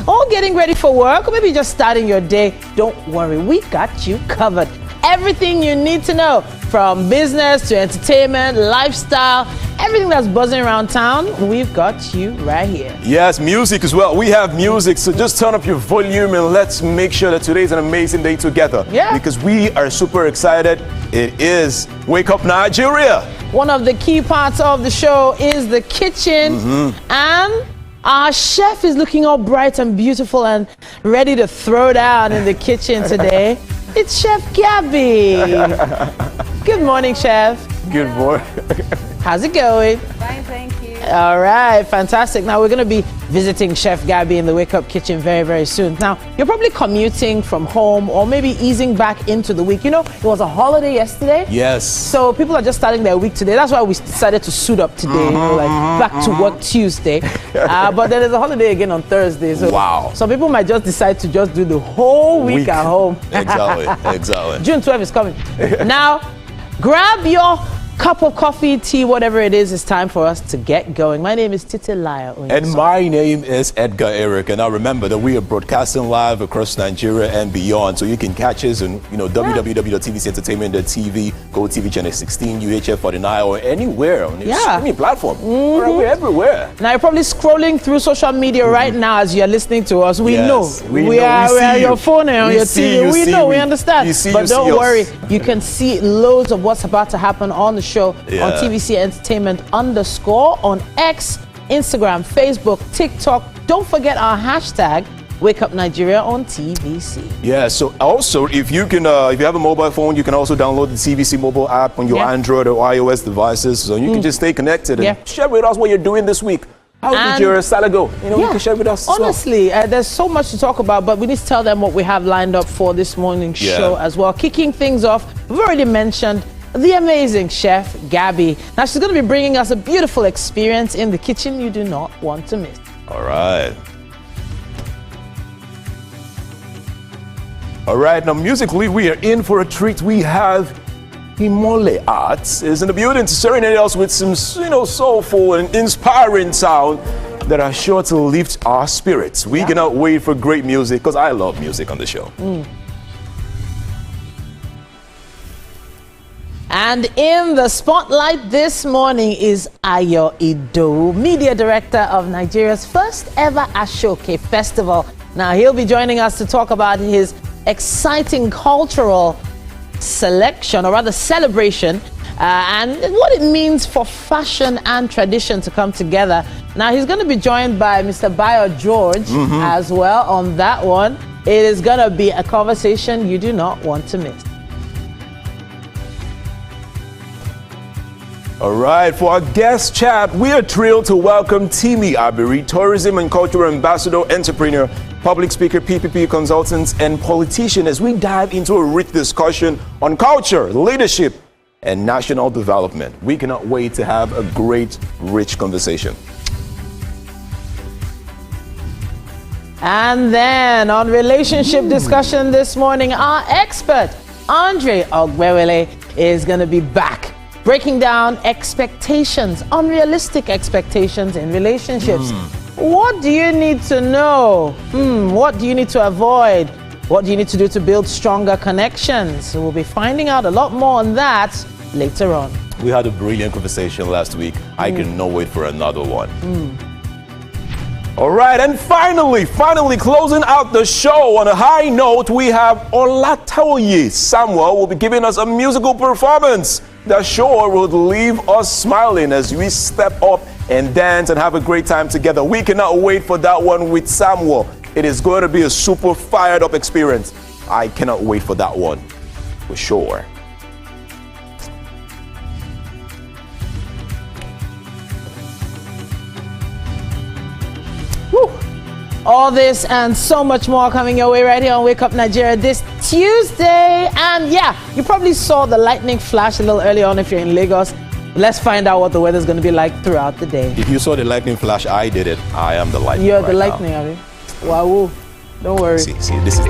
or getting ready for work, or maybe just starting your day, don't worry, we got you covered. Everything you need to know, from business to entertainment, lifestyle, everything that's buzzing around town, we've got you right here. Yes, music as well. We have music, so just turn up your volume and let's make sure that today's an amazing day together. Yeah. Because we are super excited. It is Wake Up Nigeria. One of the key parts of the show is the kitchen, and our chef is looking all bright and beautiful and ready to throw down in the kitchen today. It's Chef Gabby. Good morning, Chef. Good morning. How's it going? Fine, thank you. All right, fantastic. Now we're going to be visiting Chef Gabby in the Wake Up Kitchen very, very soon. Now, you're probably commuting from home or maybe easing back into the week. You know, it was a holiday yesterday. Yes. So people are just starting their week today. That's why we decided to suit up today, you know, like back to work Tuesday. But then there's a holiday again on Thursday. So wow. Some people might just decide to just do the whole week at home. Exactly. June 12th is coming. Now, grab your cup of coffee, tea, whatever it is, it's time for us to get going. My name is Titi Laya. And my name is Edgar Eric. And now remember that we are broadcasting live across Nigeria and beyond. So you can catch us on, www.tvcentertainment.tv, GOTV channel 16, UHF 49, or anywhere on your streaming platform. We're everywhere. Now you're probably scrolling through social media right now as you're listening to us. We know. We are your phone and on your TV. We understand. But don't worry, you can see loads of what's about to happen on the show on TVC Entertainment _, on X, Instagram, Facebook, TikTok. Don't forget our hashtag Wake Up Nigeria on TVC. Yeah, so also if you can if you have a mobile phone, you can also download the TVC mobile app on your Android or iOS devices, so you can just stay connected and share with us what you're doing this week. How did your salad go? You can share with us. Honestly, there's so much to talk about, but we need to tell them what we have lined up for this morning's show as well. Kicking things off, we've already mentioned the amazing Chef Gabby. Now she's going to be bringing us a beautiful experience in the kitchen you do not want to miss. All right. All right, now musically we are in for a treat. We have Himole Arts is in the building to serenade us with some, soulful and inspiring sound that are sure to lift our spirits. We cannot wait for great music because I love music on the show. And in the spotlight this morning is Ayo Ido, Media Director of Nigeria's first ever Ashoke Festival. Now he'll be joining us to talk about his exciting cultural selection, or rather celebration, and what it means for fashion and tradition to come together. Now he's going to be joined by Mr. Bayo George as well on that one. It is going to be a conversation you do not want to miss. All right, for our guest chat, we are thrilled to welcome Timi Abiri, Tourism and Cultural Ambassador, Entrepreneur, Public Speaker, PPP Consultants, and Politician, as we dive into a rich discussion on culture, leadership, and national development. We cannot wait to have a great, rich conversation. And then on relationship discussion this morning, our expert, Andre Ogbewele, is going to be back, breaking down expectations, unrealistic expectations in relationships. What do you need to know? What do you need to avoid? What do you need to do to build stronger connections? So we'll be finding out a lot more on that later on. We had a brilliant conversation last week. I cannot wait for another one. All right, and finally closing out the show on a high note, we have Olatoye Samuel will be giving us a musical performance that sure would leave us smiling as we step up and dance and have a great time together. We cannot wait for that one with Samuel. It is going to be a super fired up experience. I cannot wait for that one, for sure. Woo. All this and so much more coming your way right here on Wake Up Nigeria this Tuesday. And yeah, you probably saw the lightning flash a little early on if you're in Lagos. Let's find out what the weather's going to be like throughout the day. If you saw the lightning flash, I did it. I am the lightning. You're the lightning, are you? Wow. Don't worry. See, this is...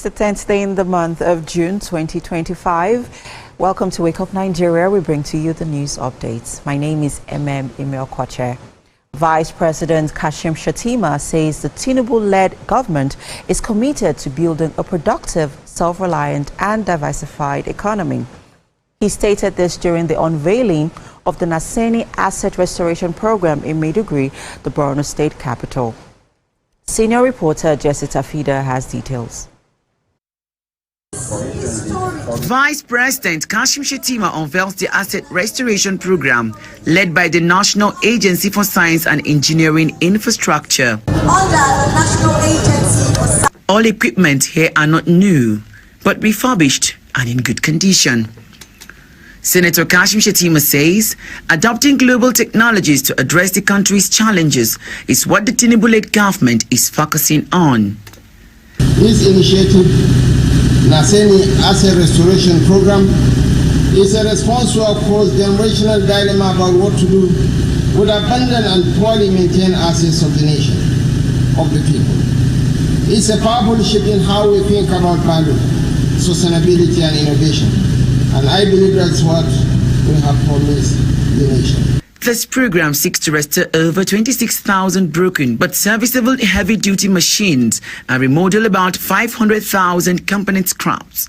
the 10th day in the month of June 2025. Welcome to Wake Up Nigeria. We bring to you the news updates. My name is Emil Kwache. Vice President Kashim Shettima says the Tinubu-led government is committed to building a productive, self-reliant and diversified economy. He stated this during the unveiling of the Naseni Asset Restoration Program in Maiduguri, the Borno State capital. Senior reporter Jessica Fida has details. Vice President Kashim Shettima unveils the Asset Restoration Program led by the National Agency for Science and Engineering Infrastructure. All equipment here are not new, but refurbished and in good condition. Senator Kashim Shettima says adopting global technologies to address the country's challenges is what the Tinubu-led government is focusing on. This initiative, Naseni Asset Restoration Program, is a response to our cross-generational dilemma about what to do with abandoned and poorly maintained assets of the nation, of the people. It's a powerful shift in how we think about value, sustainability and innovation. And I believe that's what we have promised the nation. This program seeks to restore over 26,000 broken but serviceable heavy-duty machines and remodel about 500,000 component scraps.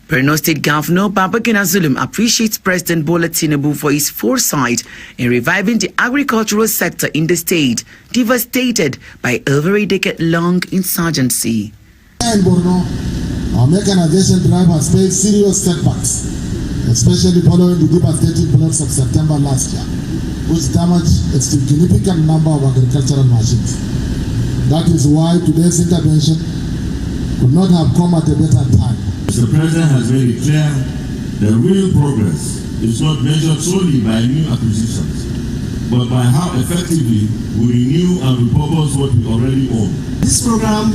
Borno State Governor Babagana Zulum appreciates President Bola Tinubu for his foresight in reviving the agricultural sector in the state, devastated by over a decade-long insurgency. In Borno, our mechanization drive has faced serious setbacks, especially following the devastating floods of September last year, which damaged a significant number of agricultural machines. That is why today's intervention could not have come at a better time. Mr. President has made it clear that real progress is not measured solely by new acquisitions, but by how effectively we renew and repurpose what we already own. This program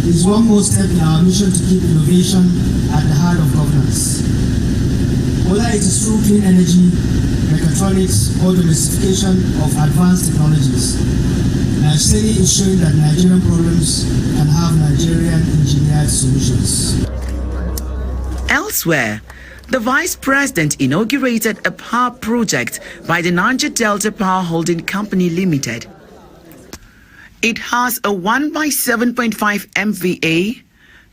is one more step in our mission to keep innovation at the heart of governance. Whether it is through clean energy, mechatronics, or domestication of advanced technologies, Naseni is showing that Nigerian problems can have Nigerian engineered solutions. Elsewhere, the Vice President inaugurated a power project by the Niger Delta Power Holding Company Limited. It has a 1x7.5 MVA,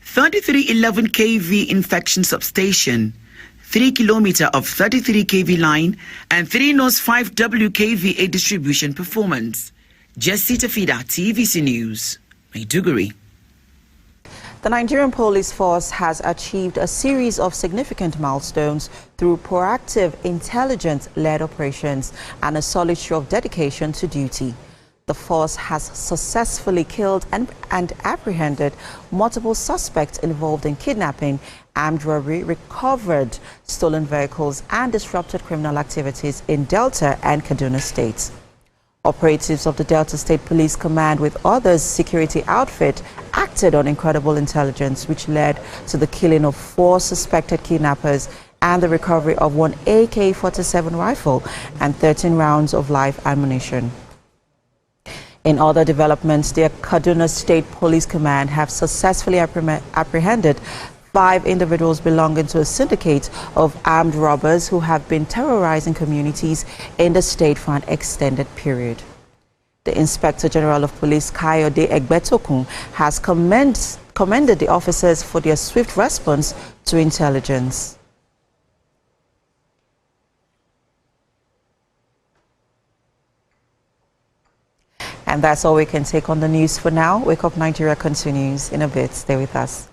3311 kV infection substation, 3 km of 33 kV line, and 3 nos 5 WKVA distribution performance. Jessie Tafida, TVC News, Maiduguri. The Nigerian police force has achieved a series of significant milestones through proactive, intelligence-led operations and a solid show of dedication to duty. The force has successfully killed and apprehended multiple suspects involved in kidnapping, armed robbery, recovered stolen vehicles, and disrupted criminal activities in Delta and Kaduna states. Operatives of the Delta State Police Command with others security outfit acted on incredible intelligence, which led to the killing of 4 suspected kidnappers and the recovery of 1 AK-47 rifle and 13 rounds of live ammunition. In other developments, the Kaduna State Police Command have successfully apprehended 5 individuals belonging to a syndicate of armed robbers who have been terrorizing communities in the state for an extended period. The Inspector General of Police, Kayode Egbetokun, has commended the officers for their swift response to intelligence. And that's all we can take on the news for now. Wake Up Nigeria continues in a bit. Stay with us.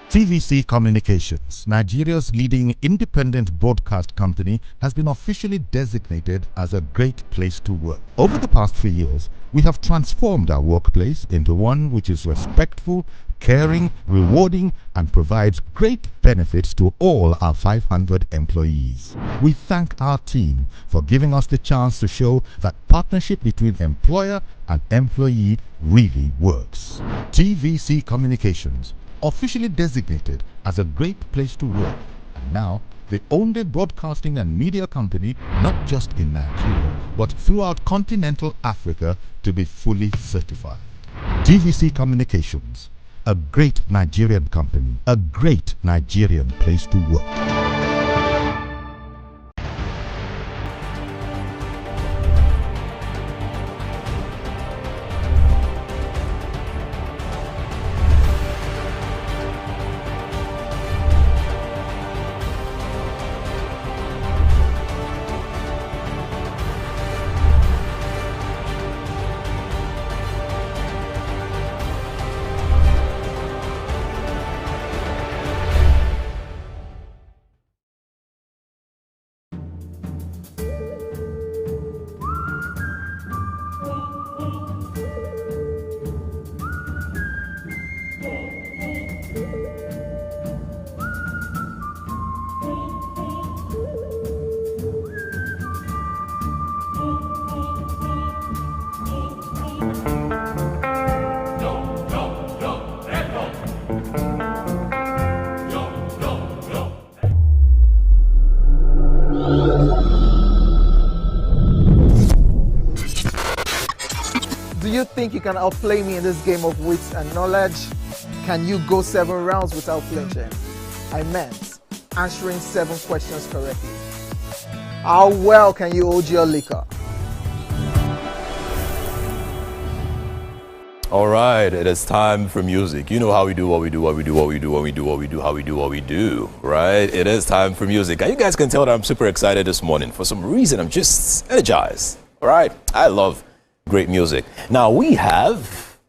TVC Communications, Nigeria's leading independent broadcast company, has been officially designated as a great place to work. Over the past 3 years, we have transformed our workplace into one which is respectful, caring, rewarding, and provides great benefits to all our 500 employees. We thank our team for giving us the chance to show that partnership between employer and employee really works. TVC Communications, officially designated as a great place to work, and now the only broadcasting and media company, not just in Nigeria, but throughout continental Africa, to be fully certified. TVC Communications, a great Nigerian company, a great Nigerian place to work. Do you think you can outplay me in this game of wits and knowledge? Can you go 7 rounds without flinching? I meant answering 7 questions correctly. How well can you hold your liquor? All right, it is time for music. You know how we do what we do, what we do, what we do, what we do, what we do, how we do what we do, right? It is time for music. And you guys can tell that I'm super excited this morning. For some reason, I'm just energized, all right? I love great music. Now, we have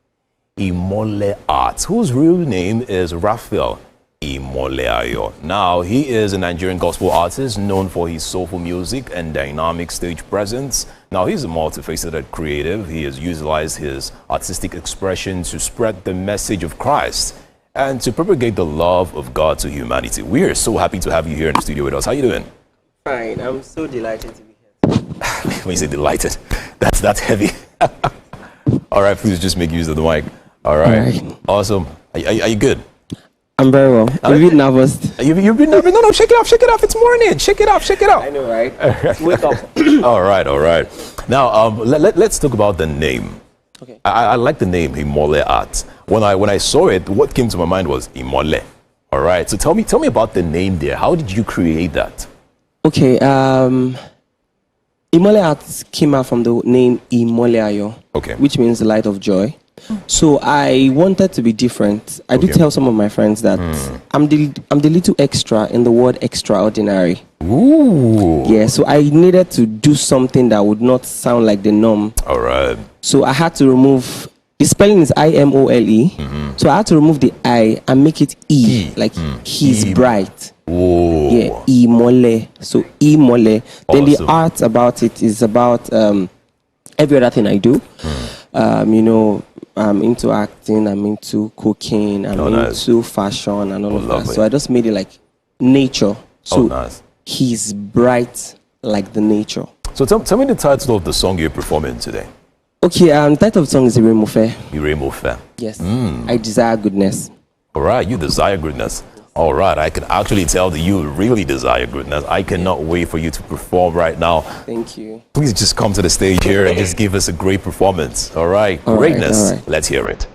Imole Arts, whose real name is Raphael Imoleayo. Now, he is a Nigerian gospel artist known for his soulful music and dynamic stage presence. Now, he's a multifaceted creative. He has utilized his artistic expression to spread the message of Christ and to propagate the love of God to humanity. We are so happy to have you here in the studio with us. How you doing? Fine. I'm so delighted to be here. When you say delighted, that's heavy. All right, please just make use of the mic. All right. Awesome. Are you good? I'm very well. I'm a bit nervous. You've been nervous? No, shake it off. It's morning. Shake it off. I know, right? Wake up. All right. Now, let's talk about the name. Okay. I like the name Imole Art. When I saw it, what came to my mind was Imole. All right. So tell me about the name there. How did you create that? Okay. Imole Art came out from the name Imoleayo, okay, which means the light of joy. So I wanted to be different. I do tell some of my friends that I'm the little extra in the word extraordinary. Ooh. Yeah, so I needed to do something that would not sound like the norm. All right. So I had to remove, the spelling is I-M-O-L-E. So I had to remove the I and make it E, like he's bright. Whoa. Yeah, Imole. So Imole. Then the art about it is about every other thing I do. You know, I'm into acting, I'm into cooking, I'm into fashion and all of that. So I just made it like nature. So he's bright like the nature. So tell me the title of the song you're performing today. Okay, the title of the song is Iremo Fair. Iremo Fair. Yes. I desire goodness. All right, you desire goodness. All right, I can actually tell that you really desire goodness. I cannot wait for you to perform right now. Thank you. Please just come to the stage here and just give us a great performance. All right, greatness. All right. Let's hear it.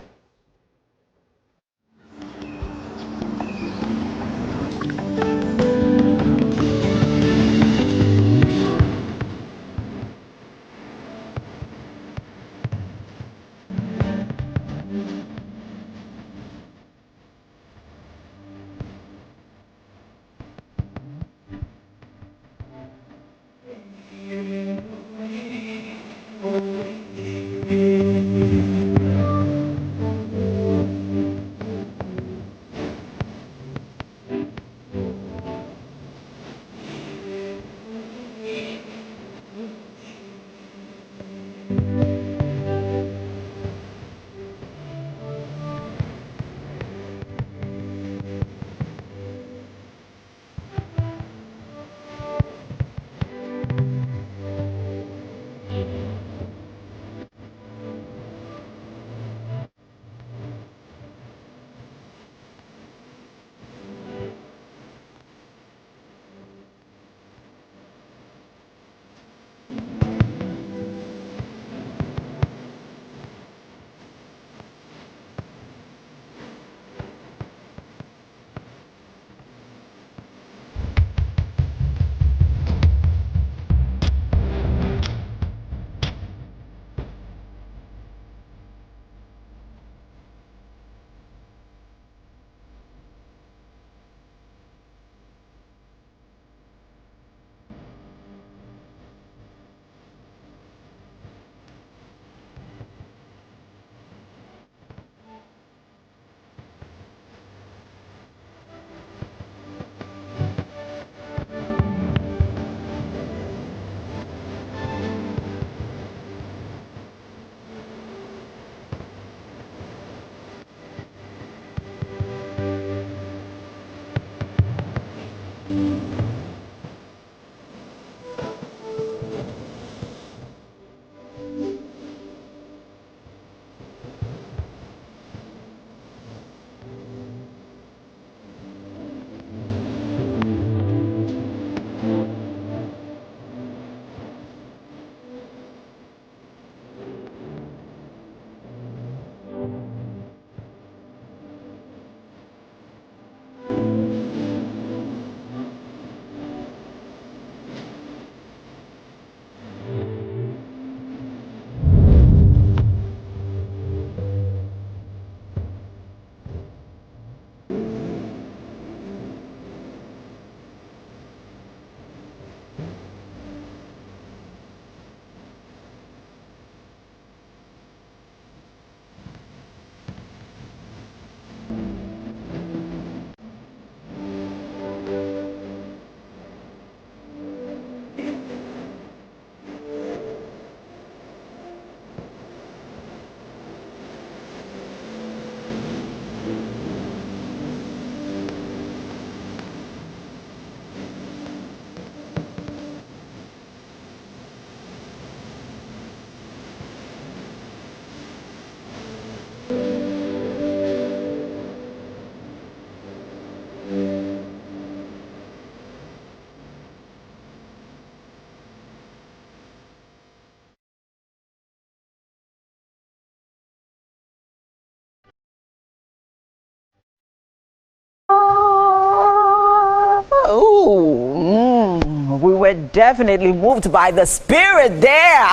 We were definitely moved by the spirit there.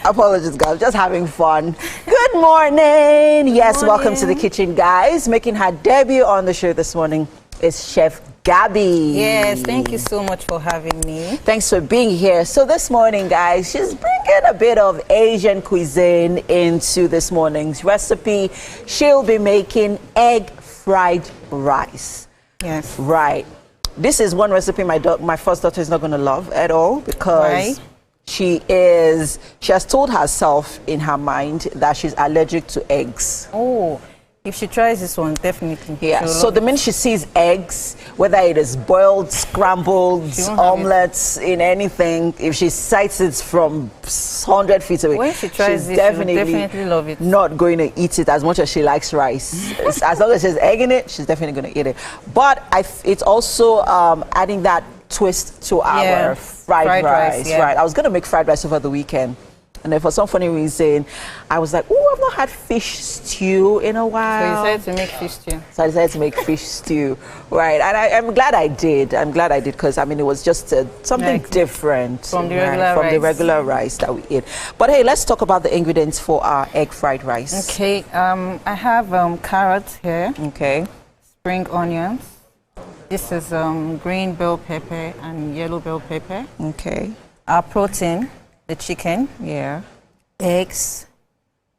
Apologies, guys. Just having fun. Good morning. Yes, welcome to the kitchen, guys. Making her debut on the show this morning is Chef Gabby. Yes, thank you so much for having me. Thanks for being here. So this morning, guys, she's bringing a bit of Asian cuisine into this morning's recipe. She'll be making egg fried rice. Yes. Right. This is one recipe my first daughter is not going to love at all because she has told herself in her mind that she's allergic to eggs. Oh. If she tries this one, definitely. Yeah, so the minute she sees eggs, whether it is boiled, scrambled, omelets, in anything, if she sights it from 100 feet away, when she tries she's this, definitely love it. Not going to eat it as much as she likes rice. As long as there's egg in it, she's definitely going to eat it. But it's also adding that twist to our fried rice. Yeah. Right, I was going to make fried rice over the weekend. And then for some funny reason, I was like, oh, I've not had fish stew in a while. So you decided to make fish stew. So I decided to make fish stew. Right. And I'm glad I did. I'm glad I did because, I mean, it was just something different from the regular rice that we eat. But hey, let's talk about the ingredients for our egg fried rice. Okay. I have carrots here. Okay. Spring onions. This is green bell pepper and yellow bell pepper. Okay. Our protein. The chicken, eggs,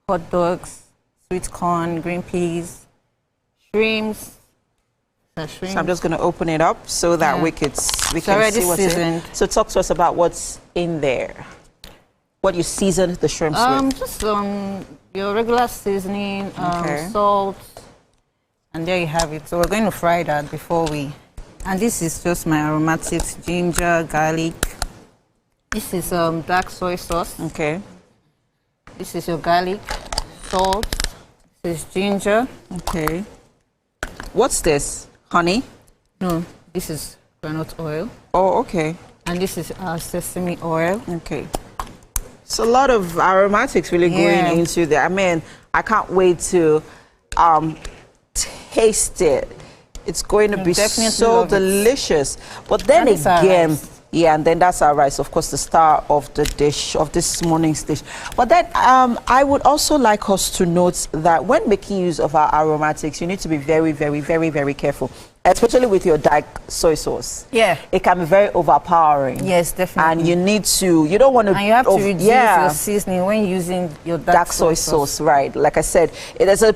hot dogs, sweet corn, green peas, shrimps. So I'm just going to open it up so that we can see what's in. So talk to us about what's in there. What you seasoned the shrimps with? Just your regular seasoning, salt, and there you have it. So we're going to fry that before we. And this is just my aromatics: ginger, garlic. This is dark soy sauce. Okay. This is your garlic, salt. This is ginger. Okay. What's this? Honey? No, this is granite oil. Oh, okay. And this is sesame oil. Okay. So a lot of aromatics really going into there. I mean, I can't wait to taste it. It's going to be so delicious. But then again, and then that's our rice, of course, the star of the dish, of this morning's dish. But then I would also like us to note that when making use of our aromatics, you need to be very, very, very, very careful, especially with your dark soy sauce. Yeah. It can be very overpowering. Yes, definitely. And you don't want to... And you have to reduce your seasoning when using your dark soy sauce. Right. Like I said, there's a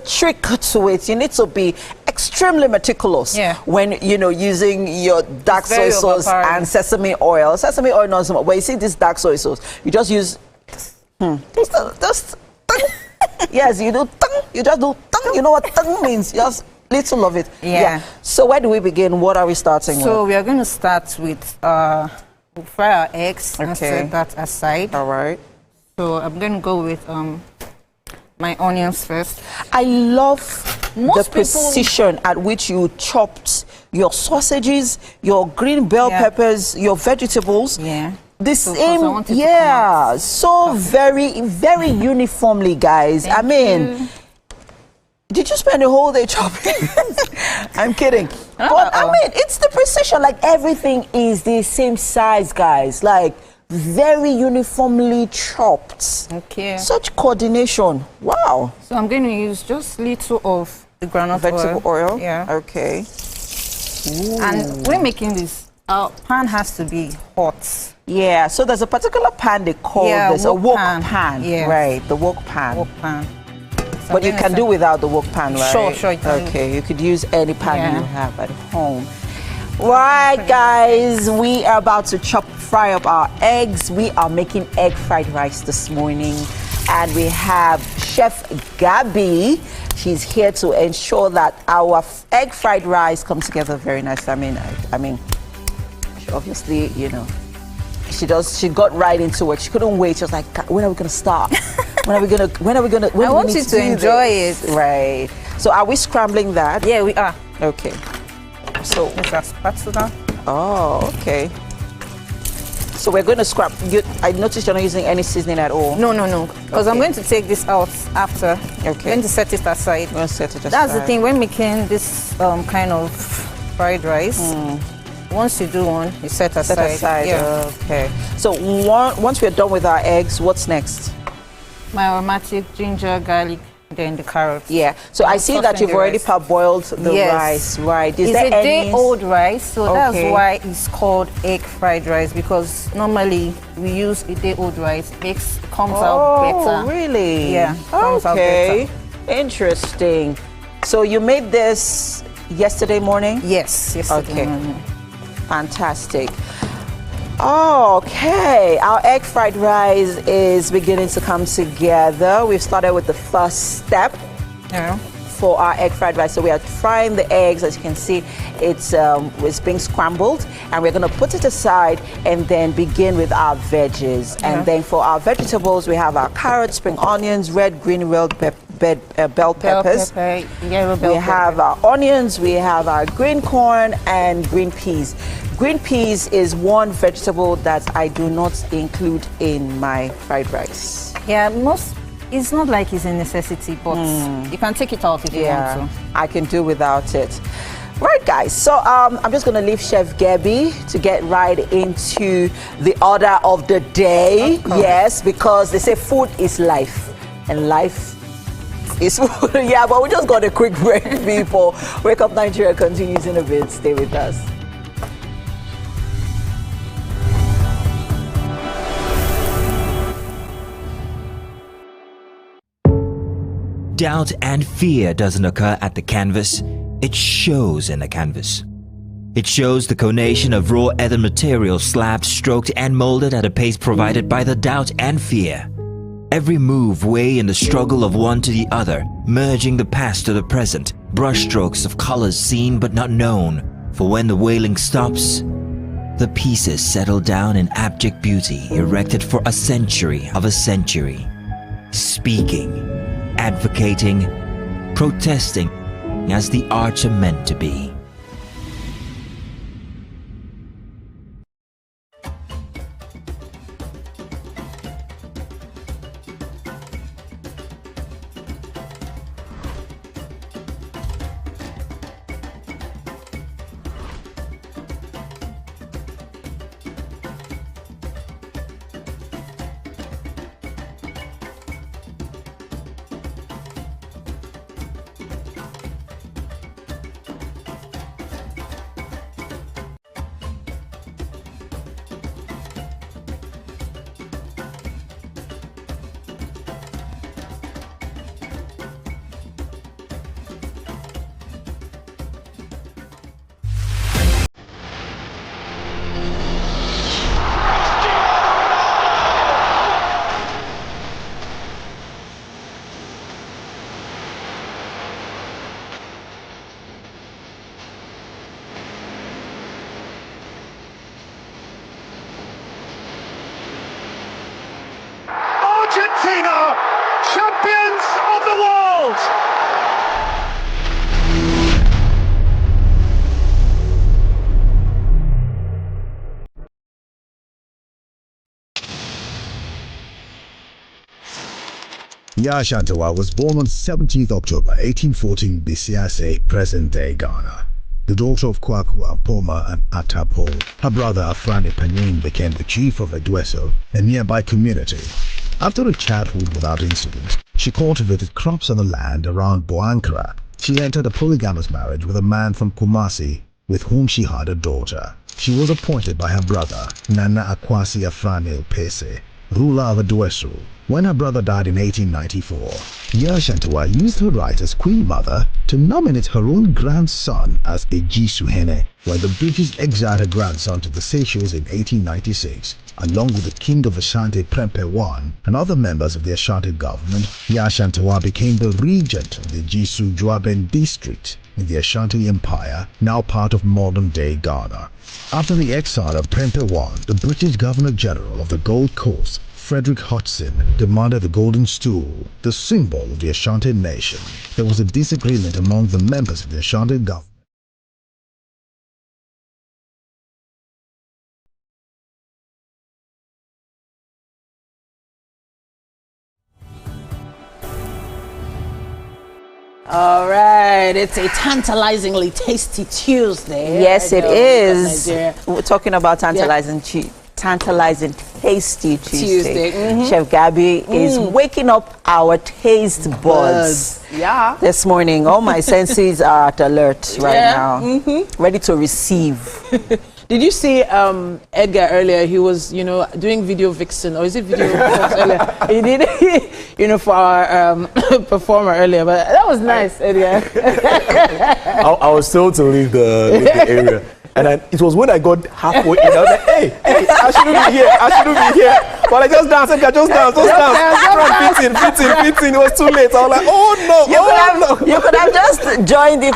trick to it. You need to be extremely meticulous when using your dark soy sauce and sesame oil. Sesame oil not so much. When you see this dark soy sauce, you just use just yes, you do you just do you know what tongue means? Just little of it. Yeah. So where do we begin? What are we starting with? So we are going to start with we'll fry our eggs and set that aside. All right. So I'm going to go with my onions first. I love the precision at which you chopped your sausages, your green bell peppers, your vegetables. Yeah. The same, so very, very uniformly, guys. I mean, did you spend a whole day chopping? I'm kidding. But I mean, it's the precision. Like everything is the same size, guys. Like very uniformly chopped. Okay. Such coordination. Wow. So I'm going to use just little of the granite vegetable oil. Yeah. Okay. Ooh. And when making this, our pan has to be hot. Yeah. So there's a particular pan they call this a wok pan. Yeah. Right. The wok pan. Wok pan. So but you can do without the wok pan, right? Sure. Okay. You could use any pan you have at home. Right, guys, we are about to fry up our eggs. We are making egg fried rice this morning, and we have Chef Gabby. She's here to ensure that our egg fried rice comes together very nicely. I mean, she obviously, she got right into it. She couldn't wait. She was like, when are we gonna start? When are we gonna? I want you to enjoy it. Right. So are we scrambling that? Yeah, we are. Okay. So with our spatula. Oh, okay. So we're going to scrap. I noticed you're not using any seasoning at all. No. Because I'm going to take this out after. Okay. I'm going to set it aside. We'll set it aside. That's the thing when making this kind of fried rice. Once you do one, you set aside. Set aside. Yeah. Okay. So once we're done with our eggs, what's next? My aromatic ginger, garlic, then the carrots. Yeah. So I see that you've already parboiled the rice, right? It's a day-old rice, so that's why it's called egg fried rice, because normally we use a day-old rice. It comes out better. Oh, really? Yeah. Comes out okay. better. Interesting. So you made this yesterday morning? Yes, yesterday morning. Fantastic. Okay, our egg fried rice is beginning to come together. We've started with the first step for our egg fried rice. So we are frying the eggs. As you can see, it's being scrambled, and we're going to put it aside and then begin with our veggies. And then for our vegetables, we have our carrots, spring onions, red, green, bell peppers. We have our onions, we have our green corn and green peas. Green peas is one vegetable that I do not include in my fried rice. Yeah, it's not like it's a necessity, but you can take it out if you want to. I can do without it. Right, guys, so I'm just going to leave Chef Gabby to get right into the order of the day. Yes, because they say food is life, and life is food. Yeah, but we just got a quick break, people. Wake Up Nigeria continues in a bit. Stay with us. Doubt and fear doesn't occur at the canvas, it shows in the canvas. It shows the conation of raw earthen material slabbed, stroked and molded at a pace provided by the doubt and fear. Every move weigh in the struggle of one to the other, merging the past to the present, brushstrokes of colors seen but not known. For when the wailing stops, the pieces settle down in abject beauty erected for a century of a century. Speaking, advocating, protesting as the arts are meant to be. Argentina, champions of the world! Yaa Asantewaa was born on 17th October 1814 Bisiase, present-day Ghana. The daughter of Kwaku Apoma and Atta Paul. Her brother Afrani Panyin became the chief of Edweso, a nearby community. After a childhood without incident, she cultivated crops on the land around Boankra. She entered a polygamous marriage with a man from Kumasi, with whom she had a daughter. She was appointed by her brother, Nana Akwasi Afrani Pese, ruler of Edweso. When her brother died in 1894, Yaa Asantewaa used her right as Queen Mother to nominate her own grandson as Eji Suhene, when the British exiled her grandson to the Seychelles in 1896. Along with the King of Ashanti Prempeh I and other members of the Ashanti government, Yaa Asantewaa became the regent of the Jisu Juaben district in the Ashanti Empire, now part of modern-day Ghana. After the exile of Prempeh I, the British Governor-General of the Gold Coast, Frederick Hodgson, demanded the golden stool, the symbol of the Ashanti nation. There was a disagreement among the members of the Ashanti government. All right, it's a tantalizingly tasty Tuesday. Yes, it is. Nigeria. We're talking about tantalizing tasty Tuesday. Chef Gabby is waking up our taste buds. Yeah. This morning, all my senses are at alert right now, ready to receive. Did you see Edgar earlier? He was, doing video vixen, or is it video earlier? He did, for our performer earlier, but that was nice, Edgar. I was told to leave the area. And it was when I got halfway in, I was like, hey, I shouldn't be here. But I just danced, just dance. Fit in. It was too late. I was like, oh no. You could have just joined him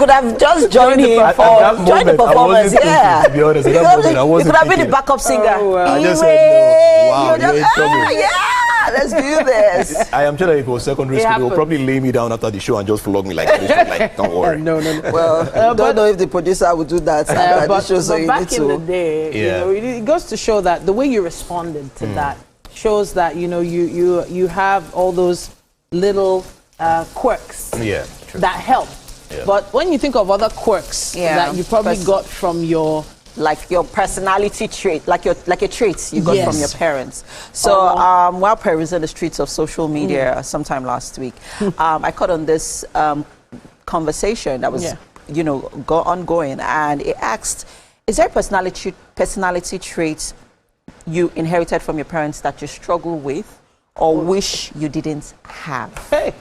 join the performance. Yeah. To be honest, at that moment, I wasn't You could have been the backup singer. I just said, no. Wow, you're in trouble. Let's do this. I am sure that if it was secondary school, they'll probably lay me down after the show and just flog me like this. Like, don't worry. No. Well, I don't know if the producer would do that. But back in the day, it goes to show that the way you responded to that shows that you have all those little quirks that help. Yeah. But when you think of other quirks that you probably got from your personality trait, like your traits you got from your parents. So while perusing the streets of social media sometime last week, I caught on this conversation that was ongoing, and it asked, is there a personality trait you inherited from your parents that you struggle with or wish you didn't have? Hey.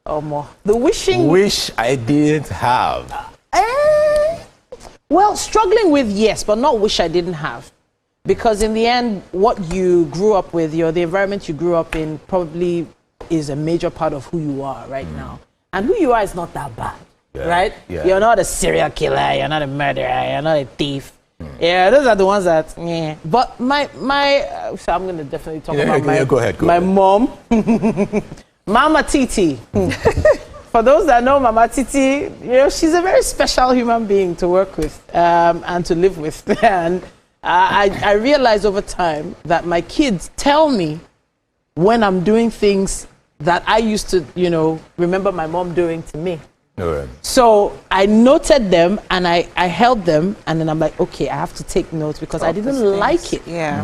The wishing. Wish I didn't have. Well, struggling with, yes, but not wish I didn't have. Because in the end, what you grew up with, the environment you grew up in probably is a major part of who you are right now. And who you are is not that bad, right? Yeah. You're not a serial killer, you're not a murderer, you're not a thief. Yeah, those are the ones that, But so I'm going to definitely talk about my mom. Mama Titi. For those that know Mama Titi, she's a very special human being to work with and to live with. And I realized over time that my kids tell me when I'm doing things that I used to, remember my mom doing to me. Right. So I noted them and I held them, and then I'm like, okay, I have to take notes because I didn't like it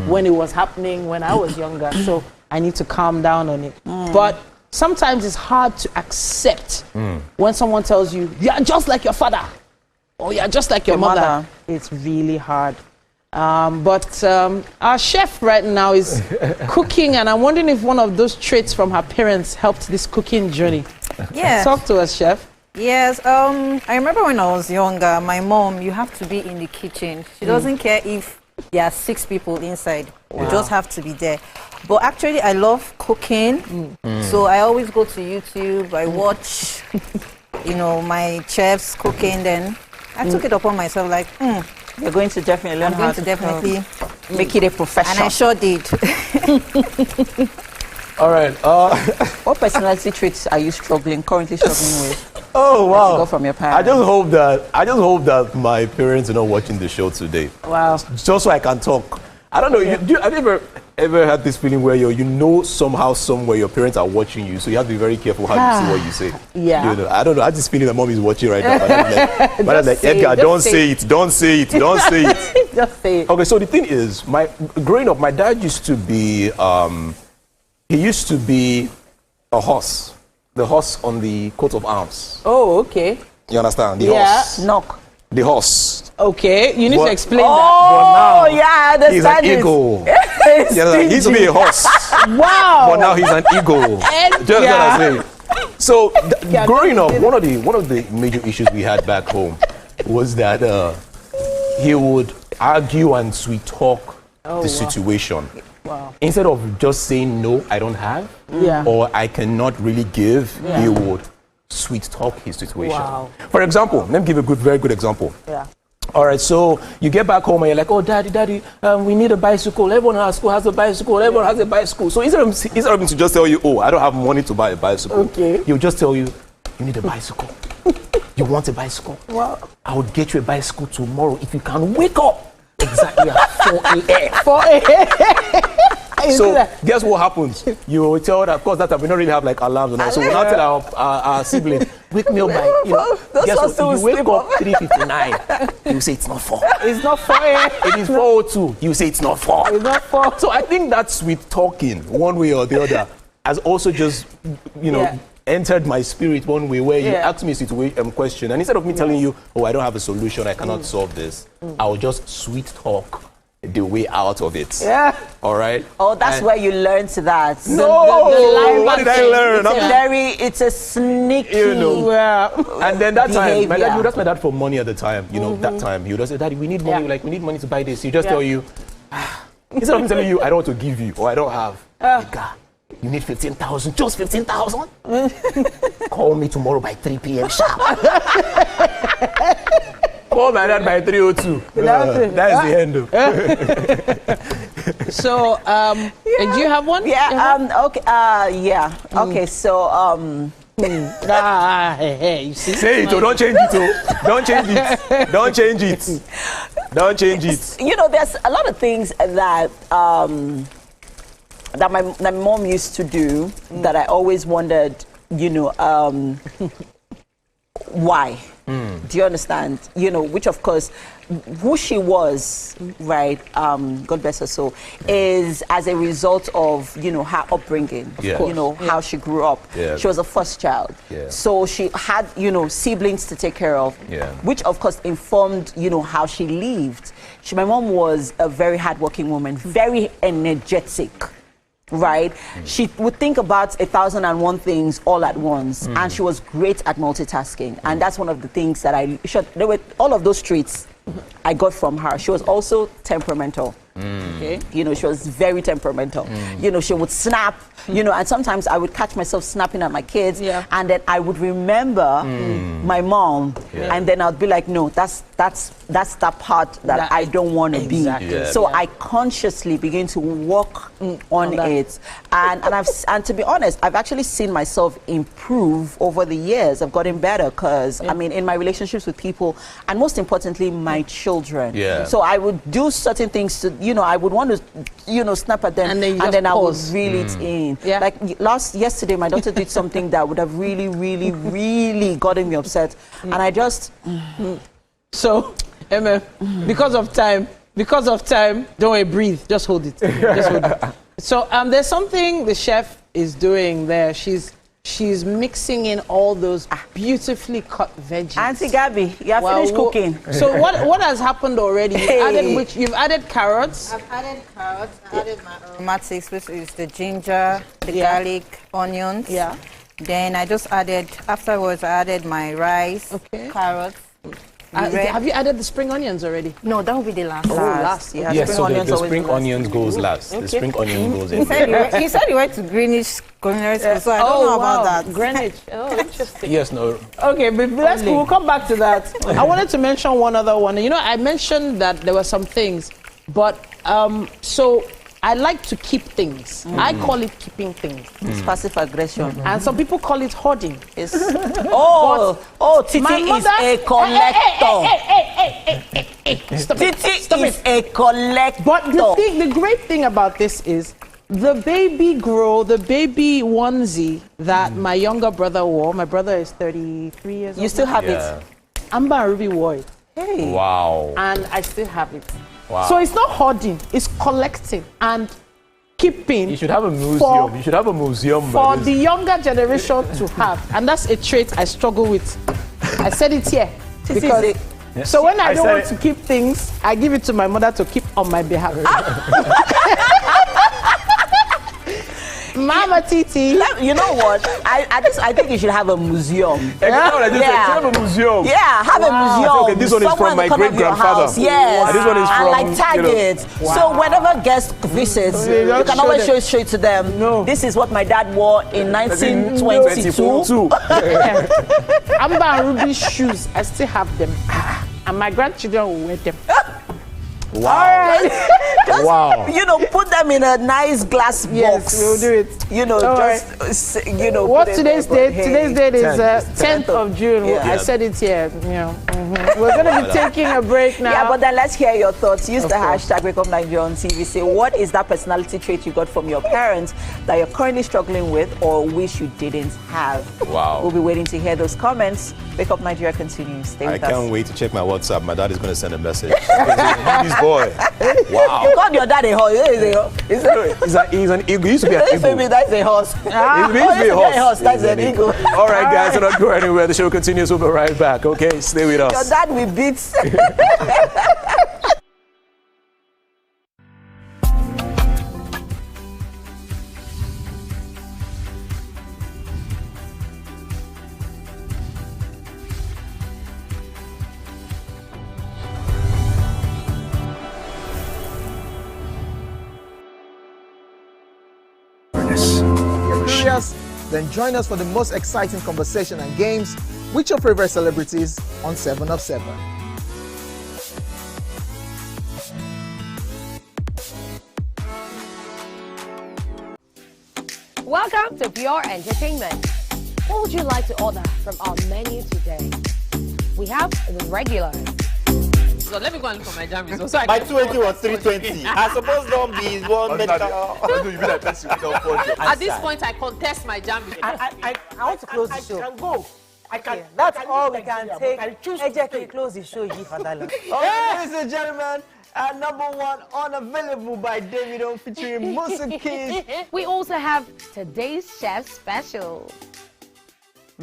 when it was happening when I was younger. So I need to calm down on it. But sometimes it's hard to accept when someone tells you, you're just like your father, or you're just like your mother. It's really hard. But our chef right now is cooking, and I'm wondering if one of those traits from her parents helped this cooking journey. Yeah. Talk to us, chef. Yes, I remember when I was younger, my mom, you have to be in the kitchen. She doesn't care if there are 6 people inside. You just have to be there. But actually, I love cooking. So I always go to YouTube. I watch, my chefs cooking. Then I took it upon myself, like, you're going to definitely learn how to definitely make it a profession. And I sure did. All right. What personality traits are you currently struggling with? Oh wow! Go from your parents. I just hope that my parents are not watching the show today. Wow! Just so I can talk. I don't know. Have you ever had this feeling where somehow somewhere your parents are watching you, so you have to be very careful how you say what you say. Yeah. I don't know. I have this feeling that mom is watching right now. But I'm like, Edgar, don't say it. Don't say it. Don't say it. Just say it. Okay. So the thing is, growing up, my dad used to be he used to be a horse. The horse on the coat of arms. Oh, okay. You understand? The horse. Knock. The horse. Okay, you need to explain that. Oh, I understand. He's an eagle. He used to be a horse. Wow. But now he's an eagle. Just what I say. So growing up, one of the major issues we had back home was that he would argue and sweet talk the situation. Wow. Instead of just saying no, I don't have, or I cannot really give, he would sweet talk his situation. Wow. For example, let me give a very good example. Yeah. All right, so you get back home and you're like, oh, daddy, we need a bicycle. Everyone in our school has a bicycle. Everyone has a bicycle. So instead of him to just tell you, oh, I don't have money to buy a bicycle, he'll just tell you, you need a bicycle. You want a bicycle? Wow. I would get you a bicycle tomorrow if you can wake up exactly at 4 a.m. 4 a.m. So guess what happens? You will tell that, of course, that we don't really have like alarms and all. So we'll now tell our sibling, wake me up by, guess what? You wake up 3:59. You say it's not 4. It's not 4 a.m. It is 4:02. You say it's not 4. It's not 4. So I think that sweet talking, one way or the other, has also just, entered my spirit one way where you ask me a question, and instead of me telling you, oh, I don't have a solution, I cannot solve this, I'll just sweet talk the way out of it. Yeah. All right. Oh, that's where you learned that. No. What did I learn? It's a sneaky. And then that time, my dad, behavior. you would ask my dad for money at the time. That time he would just say, Daddy, we need money. Like we need money to buy this. He just tell you, instead of me telling you, I don't want to give you or I don't have. God, you need 15,000. Just 15,000. Call me tomorrow by 3 p.m. sharp. Call my dad by 3:02. That's the end. So, do you have one? Yeah. Okay. Yeah. Okay. So. You see? Say it. Don't change it. Don't change it. Don't change it. Don't change it. There's a lot of things that that my mom used to do that I always wondered, why. Do you understand? Which of course, who she was, right? God bless her soul, is as a result of her upbringing. How she grew up. Yeah. She was a first child, so she had siblings to take care of, which of course informed how she lived. My mom was a very hardworking woman, very energetic. Right? She would think about 1,001 things all at once, and she was great at multitasking. And that's one of the things that there were all of those traits I got from her. She was also temperamental. Okay, she was very temperamental. She would snap. And sometimes I would catch myself snapping at my kids, and then I would remember my mom, and then I'd be like, no, that's that part that I don't want to be. So I consciously begin to work on it, and to be honest, I've actually seen myself improve over the years. I've gotten better because I mean, in my relationships with people, and most importantly, my children. So I would do certain things to, I would want to, snap at them, and then I would reel it in. Like yesterday, my daughter did something that would have really, really, really gotten me upset, and I just. So, because of time, don't worry, breathe, just hold it. So, there's something the chef is doing there. She's mixing in all those beautifully cut veggies. Auntie Gabby, you have finished cooking. So what has happened already? You've added carrots. I've added carrots. I added my aromatics, which is the ginger, the garlic, onions. Yeah. Then afterwards I added my rice, carrots. Have you added the spring onions already? No, that will be the last. Yeah. Yes, so the spring onions goes last. The spring onion goes in. He said he went to Greenwich Culinary School, so I don't know about that. Greenwich. Oh, interesting. Yes, no. Okay, but we'll come back to that. I wanted to mention one other one. I mentioned that there were some things, but so I like to keep things. I call it keeping things. It's passive aggression. And some people call it hoarding. Titi is a collector. Titi is a collector. But the great thing about this is the baby onesie that my younger brother wore. My brother is 33 years old. You still have it? Amber and Ruby wore it. Hey. Wow. And I still have it. Wow. So it's not hoarding, it's collecting and keeping. You should have a museum. You should have a museum for the younger generation to have. And that's a trait I struggle with. I said it here. Because so when I don't want to keep things, I give it to my mother to keep on my behalf. Mama Titi. You know what? I think you should have a museum. Have a museum. Yeah, have a museum. Okay, this one is from my great-grandfather. Yes. This one is from, and tag it. So whenever guests visits, you can always show it to them. No. This is what my dad wore in 1922. Amber and Ruby's shoes, I still have them. And my grandchildren will wear them. Wow. All right. Just, wow. You know, put them in a nice glass box. Yes, we'll do it. You know, all just, right. you know. What's today's date? Hey, today's date is 10th of June. Yeah. I said it here. You know. We're going to be taking a break now. Yeah, but then let's hear your thoughts. Use the hashtag Wake Up Nigeria on TV. Say, what is that personality trait you got from your parents that you're currently struggling with or wish you didn't have? Wow. We'll be waiting to hear those comments. Wake Up Nigeria continues. Stay with us. I can't wait to check my WhatsApp. My dad is going to send a message. He's boy. Wow. You called your dad a horse. He's an eagle. He used to be an eagle. That's a horse. He used to be a horse. That's an eagle. All right, guys, don't go anywhere. The show continues. We'll be right back. Okay, stay with us. Your dad will beat. Then join us for the most exciting conversation and games with your favorite celebrities on 7 of 7. Welcome to Pure Entertainment. What would you like to order from our menu today? We have the regular. So let me go and look for my jam results. So my 280 was 320. I suppose don't be one At this point, I contest my jam results. I want to close the show. I can go. I can. Yeah, that's all we can take. Ejeki, close the show. Ladies and gentlemen, number 1 unavailable by Davido featuring Musa Keys. We also have today's chef special.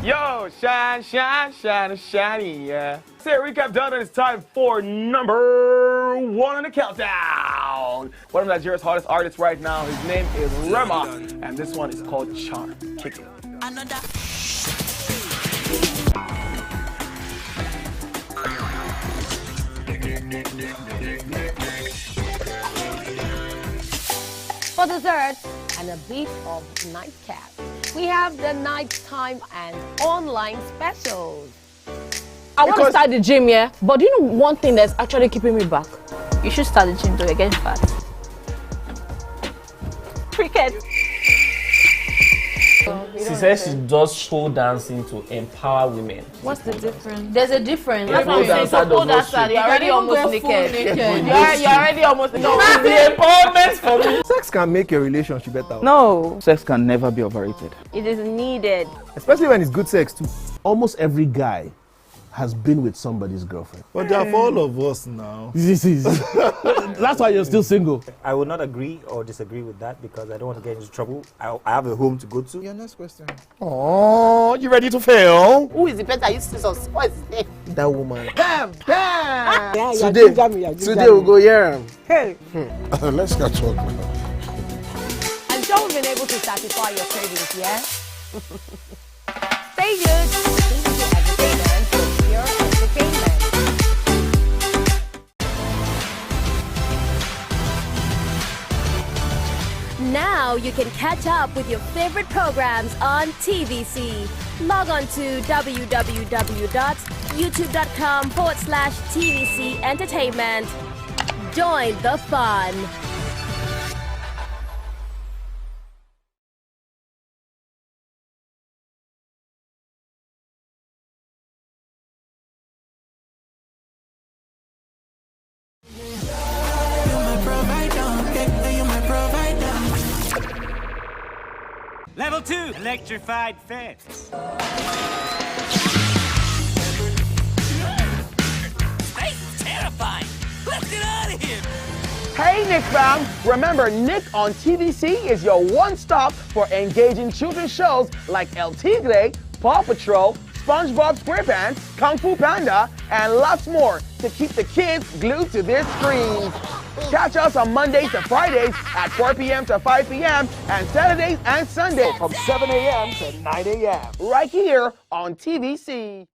Yo, shine, shine, shine, shiny, yeah. Say recap done, and it's time for number 1 on the countdown. One of Nigeria's hottest artists right now, his name is Rema, and this one is called Charm. Kick it. Another. For dessert and a bit of nightcap, we have the nighttime and online specials. I want to start the gym, yeah? But do you know one thing that's actually keeping me back? You should start the gym though, you're getting fat. Cricket. She says she does pole dancing to empower women. What's the difference? There's a difference. That's what I'm saying. So pole dancer, you're already almost naked. You're already almost naked. That's the empowerment for me. Sex can make your relationship better. No. Sex can never be overrated. It is needed. Especially when it's good sex too. Almost every guy has been with somebody's girlfriend. But they are for all of us now. That's why you're still single. I would not agree or disagree with that because I don't want to get into trouble. I have a home to go to. Your next question. Oh, you ready to fail? Who is the better? You scissors. What is his name? That woman. Bam! Bam! Yeah, today we'll go here. Hey. Let's catch up now. I'm sure we've been able to satisfy your cravings, yeah? Stay good. TVC Entertainment for Pure Entertainment. Now you can catch up with your favorite programs on TVC. Log on to www.youtube.com/TVC Entertainment. Join the fun. Level 2, electrified fence. Space terrifying. Let's get out of here. Hey, Nick fam! Remember, Nick on TVC is your one-stop for engaging children's shows like El Tigre, Paw Patrol, SpongeBob SquarePants, Kung Fu Panda, and lots more to keep the kids glued to their screens. Catch us on Mondays to Fridays at 4 p.m. to 5 p.m. and Saturdays and Sundays from 7 a.m. to 9 a.m. right here on TVC.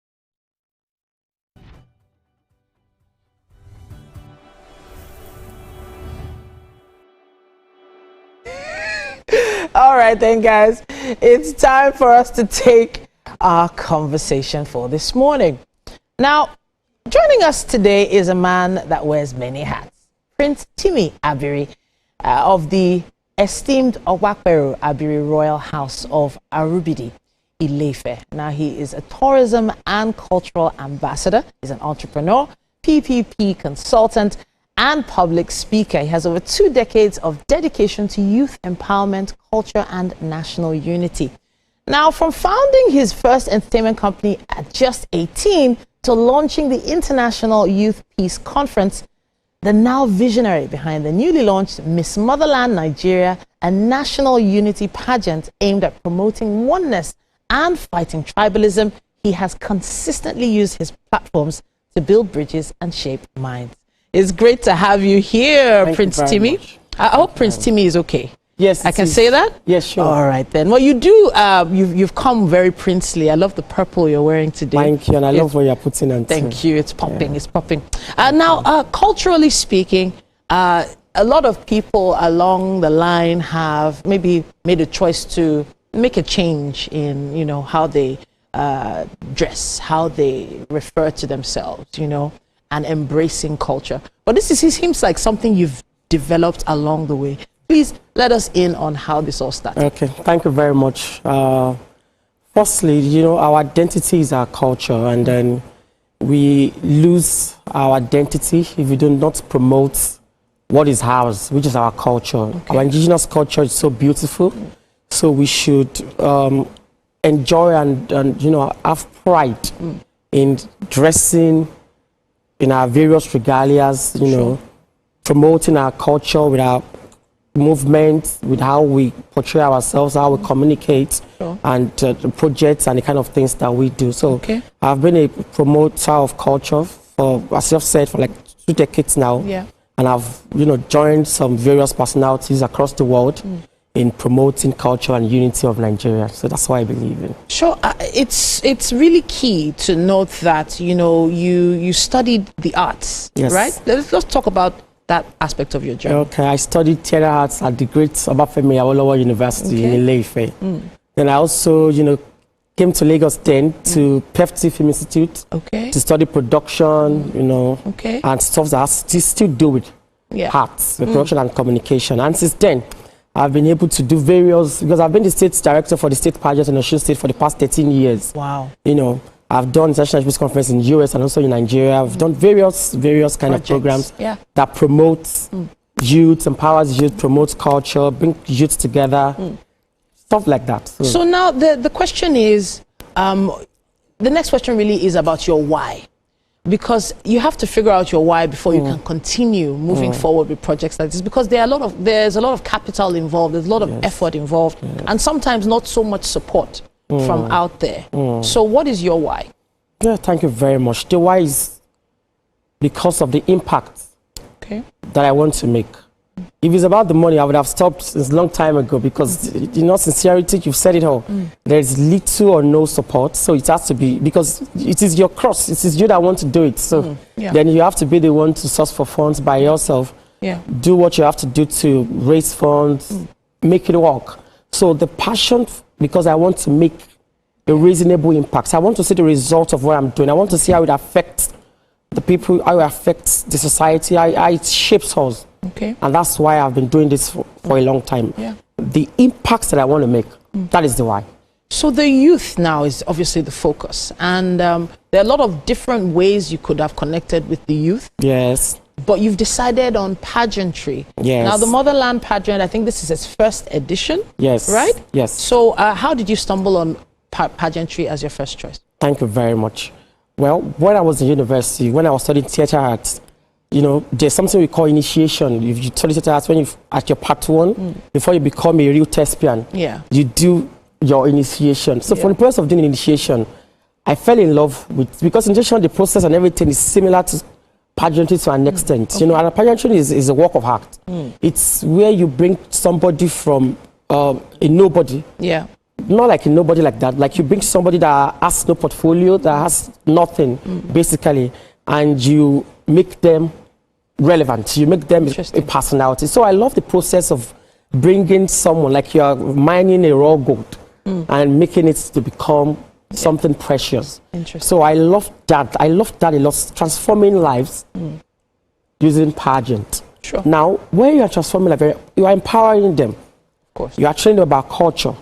All right then, guys, it's time for us to take our conversation for this morning. Now, joining us today is a man that wears many hats. Prince Timi Abiri of the esteemed Ogbakperu Abiri Royal House of Arubidi, Ile-Ife. Now, he is a tourism and cultural ambassador. He's an entrepreneur, PPP consultant, and public speaker. He has over 2 decades of dedication to youth empowerment, culture, and national unity. Now, from founding his first entertainment company at just 18 to launching the International Youth Peace Conference, the now visionary behind the newly launched Miss Motherland Nigeria, a national unity pageant aimed at promoting oneness and fighting tribalism, he has consistently used his platforms to build bridges and shape minds. It's great to have you here, Prince Timi. I hope Prince Timi is okay. Yes, I can say that? Yes, sure. All right, then. Well, you do, you've come very princely. I love the purple you're wearing today. Thank you, and I love what you're putting on. Thank you. It's popping. It's popping. Now, culturally speaking, a lot of people along the line have maybe made a choice to make a change in, you know, how they dress, how they refer to themselves, you know, and embracing culture. But this seems like something you've developed along the way. Please let us in on how this all started. Okay, thank you very much. Firstly, you know, our identity is our culture, and then we lose our identity if we do not promote what is ours, which is our culture. Okay. Our indigenous culture is so beautiful, so we should enjoy and you know, have pride in dressing in our various regalias, you know, promoting our culture with our movement, with how we portray ourselves, how we communicate, and the projects and the kind of things that we do. So I've been a promoter of culture for, as you've said, for like 2 decades now. Yeah. And I've, you know, joined some various personalities across the world in promoting culture and unity of Nigeria. So that's what I believe in. Sure. It's really key to note that, you know, you studied the arts, right? Let's talk about that aspect of your journey. Okay, I studied theater arts at the great Obafemi Awolowo University in Ile-Ife. Then I also, you know, came to Lagos then to PEFT Film Institute to study production, you know, and stuff that has to still do with arts, with production and communication. And since then, I've been able to do various, because I've been the state director for the state pageant in Osun State for the past 13 years. Wow. You know, I've done international peace conference in the US and also in Nigeria. I've done various kind of programs that promote youth, empowers youth, promotes culture, bring youth together, stuff like that. So now the question is, the next question really is about your why. Because you have to figure out your why before you can continue moving forward with projects like this. Because there's a lot of capital involved, there's a lot of effort involved, and sometimes not so much support from out there. So what is your why? Yeah, thank you very much. The why is because of the impact that I want to make. If it's about the money, I would have stopped since a long time ago, because, you know, sincerity, you've said it all. There's little or no support, so it has to be, because it is your cross, it is you that want to do it. So then you have to be the one to source for funds by yourself. Do what you have to do to raise funds, make it work. So the passion, because I want to make a reasonable impact. I want to see the result of what I'm doing. I want to see how it affects the people, how it affects the society, how it shapes us. And that's why I've been doing this for a long time. The impacts that I want to make, that is the why. So the youth now is obviously the focus. And there are a lot of different ways you could have connected with the youth. Yes. But you've decided on pageantry. Yes. Now, the Motherland pageant, I think this is its first edition. Yes. Right? Yes. So how did you stumble on pageantry as your first choice? Thank you very much. Well, when I was in university, when I was studying theater arts, you know, there's something we call initiation. If you study theater arts, when you at your part 1, before you become a real thespian, you do your initiation. So for the purpose of doing initiation, I fell in love with, because initiation, the process and everything is similar to pageantry to an extent. You know, and a pageantry is a work of art. It's where you bring somebody from a nobody. Not like a nobody like that. Like you bring somebody that has no portfolio, that has nothing, basically, and you make them relevant. You make them a personality. So I love the process of bringing someone, like you're mining a raw gold and making it to become something precious. So I love that. I love that a lot. Transforming lives using pageant. Sure. Now, when you are transforming, you are empowering them. Of course. You are training them about culture,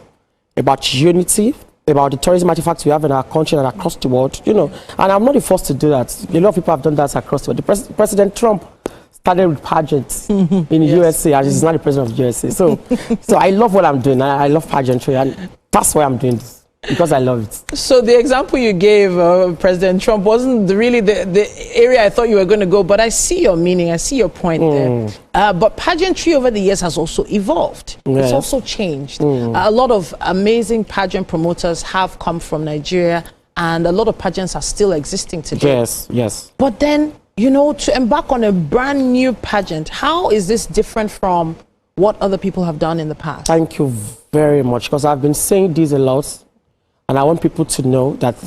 about unity, about the tourism artifacts we have in our country and across the world, you know. And I'm not the first to do that. A lot of people have done that across the world. President Trump started with pageants in the USA, and he's not the president of the USA. So I love what I'm doing. I love pageantry, and that's why I'm doing this. Because I love it. So the example you gave, President Trump, wasn't really the area I thought you were going to go, but I see your meaning, I see your point there. But pageantry over the years has also evolved. Yes. It's also changed. A lot of amazing pageant promoters have come from Nigeria, and a lot of pageants are still existing today. Yes, yes. But then, you know, to embark on a brand new pageant, how is this different from what other people have done in the past? Thank you very much, because I've been saying this a lot. And I want people to know that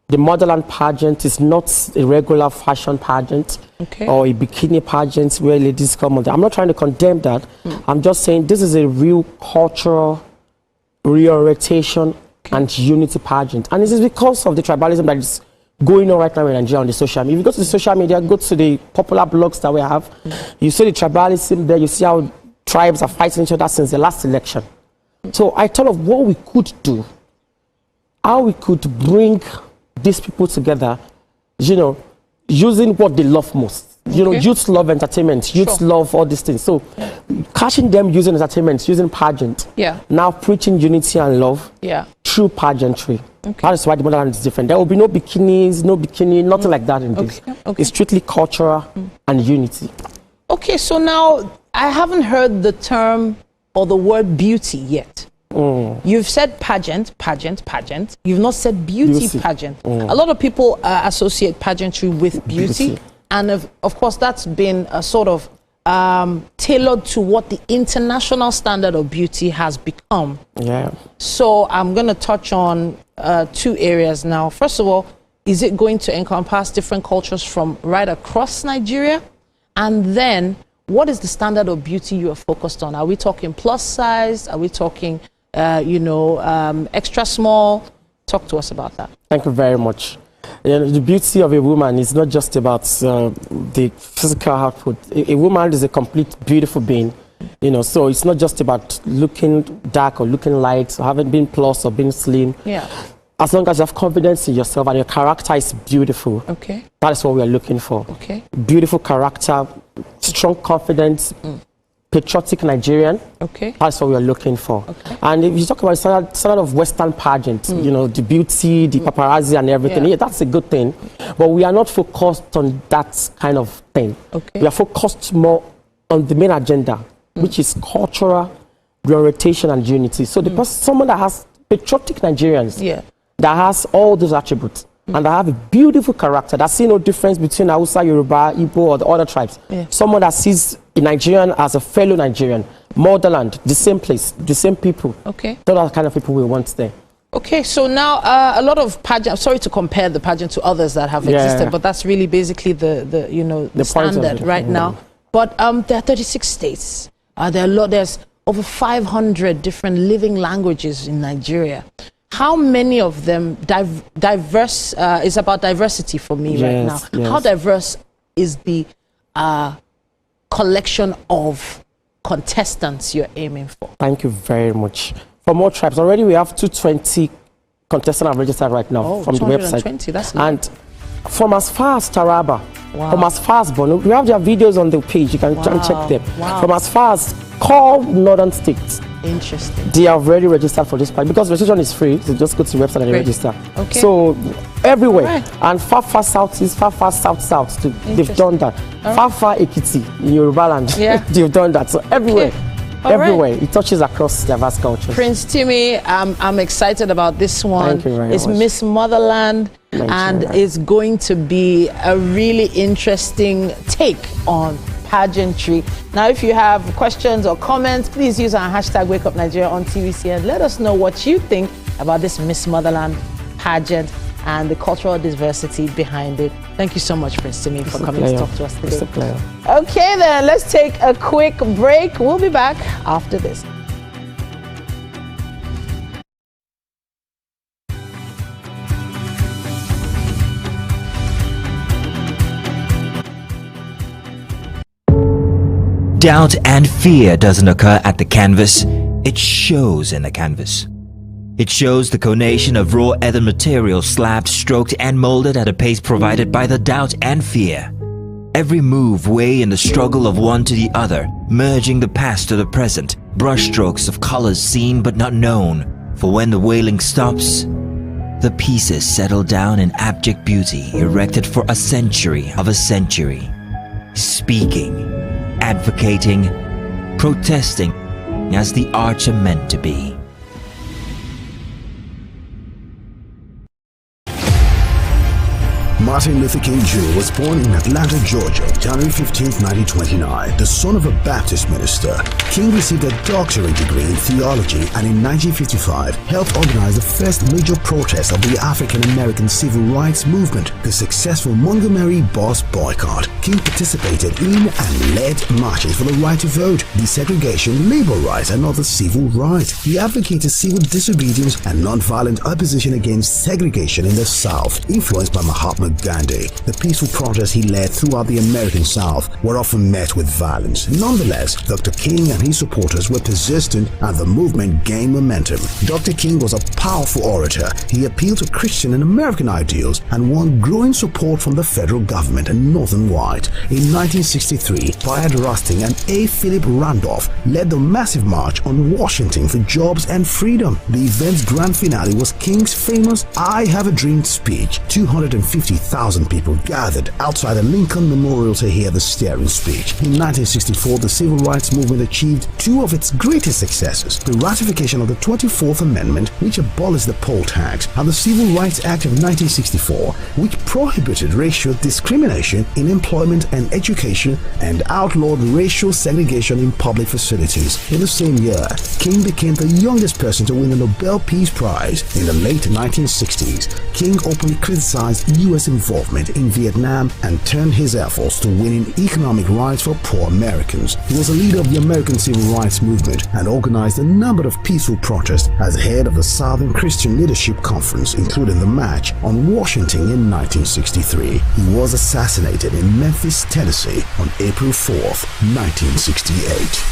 the Motherland pageant is not a regular fashion pageant or a bikini pageant where ladies come on. I'm not trying to condemn that. I'm just saying this is a real cultural reorientation and unity pageant. And this is because of the tribalism that is going on right now in Nigeria on the social media. If you go to the social media, go to the popular blogs that we have, you see the tribalism there, you see how tribes are fighting each other since the last election. So I thought of what we could do, how we could bring these people together, you know, using what they love most. You know, youth love entertainment, youth love all these things. So catching them using entertainment, using pageant, now preaching unity and love through pageantry. That is why the Motherland is different. There will be no bikinis, no bikini, nothing like that in this. It's strictly cultural and unity. Okay, so now I haven't heard the term or the word beauty yet. You've said pageant. You've not said beauty pageant. A lot of people associate pageantry with beauty. And of course, that's been a sort of tailored to what the international standard of beauty has become. So I'm going to touch on two areas now. First of all, is it going to encompass different cultures from right across Nigeria? And then, what is the standard of beauty you are focused on? Are we talking plus size? Are we talking extra small? Talk to us about that. Thank you very much. The beauty of a woman is not just about the physical output. A woman is a complete, beautiful being. You know, so it's not just about looking dark or looking light, or having been plus or being slim. As long as you have confidence in yourself and your character is beautiful, that is what we are looking for. Beautiful character, strong confidence, patriotic Nigerian. That's what we are looking for. And if you talk about standard of Western pageant, you know, the beauty, the paparazzi and everything, that's a good thing. But we are not focused on that kind of thing. We are focused more on the main agenda, which is cultural reorientation and unity. So someone that has patriotic Nigerians, that has all those attributes, and that have a beautiful character, that see no difference between Hausa, Yoruba, Igbo, or the other tribes. Someone that sees a Nigerian as a fellow Nigerian, motherland, the same place, the same people. Those are the kind of people we want there. Okay, so now a lot of pageant. I'm sorry to compare the pageant to others that have existed, but that's really basically the standard right now. But there are 36 states. There's over 500 different living languages in Nigeria. How many of them diverse is about diversity for me right now? How diverse is the collection of contestants you're aiming for? Thank you very much. For more tribes, already we have 220 contestants have registered right now from the website. That's and from as far as Taraba, from as far as Borno, we have their videos on the page. You can try and check them. From as far as core northern states. Interesting. They have already registered for this part because registration is free. So just go to the website and register. So everywhere and far southeast, far south too. They've done that. Far Ekiti in Yoruba land. They've done that. So everywhere. Everywhere. It touches across diverse cultures. Prince Timmy, I'm excited about this one. Thank you very it's much. Miss Motherland, and it's going to be a really interesting take on pageantry. Now, if you have questions or comments, please use our hashtag #WakeUpNigeria on TVC and let us know what you think about this Miss Motherland pageant and the cultural diversity behind it. Thank you so much, Prince Timmy, for coming to talk to us today. It's a pleasure. Okay, then, let's take a quick break. We'll be back after this. Doubt and fear doesn't occur at the canvas, it shows in the canvas. It shows the conation of raw earthen material slabbed, stroked and molded at a pace provided by the doubt and fear. Every move way in the struggle of one to the other, merging the past to the present, brushstrokes of colors seen but not known. For when the wailing stops, the pieces settle down in abject beauty erected for a century of a century. Speaking, advocating, protesting as the arts are meant to be. Martin Luther King Jr. was born in Atlanta, Georgia, January 15, 1929. The son of a Baptist minister, King received a doctorate degree in theology and in 1955 helped organize the first major protest of the African American civil rights movement, the successful Montgomery bus boycott. King participated in and led marches for the right to vote, desegregation, labor rights, and other civil rights. He advocated civil disobedience and nonviolent opposition against segregation in the South, influenced by Mahatma Gandhi. The peaceful protests he led throughout the American South were often met with violence. Nonetheless, Dr. King and his supporters were persistent and the movement gained momentum. Dr. King was a powerful orator. He appealed to Christian and American ideals and won growing support from the federal government and Northern White. In 1963, Bayard Rustin and A. Philip Randolph led the massive march on Washington for jobs and freedom. The event's grand finale was King's famous I Have a Dream speech. 250,000 people gathered outside the Lincoln Memorial to hear the stirring speech. In 1964, the civil rights movement achieved two of its greatest successes: the ratification of the 24th Amendment, which abolished the poll tax, and the Civil Rights Act of 1964, which prohibited racial discrimination in employment and education and outlawed racial segregation in public facilities. In the same year, King became the youngest person to win the Nobel Peace Prize. In the late 1960s, King openly criticized U.S. involvement in Vietnam and turned his efforts to winning economic rights for poor Americans. He was a leader of the American Civil Rights Movement and organized a number of peaceful protests as head of the Southern Christian Leadership Conference, including the March on Washington in 1963. He was assassinated in Memphis, Tennessee on April 4th, 1968.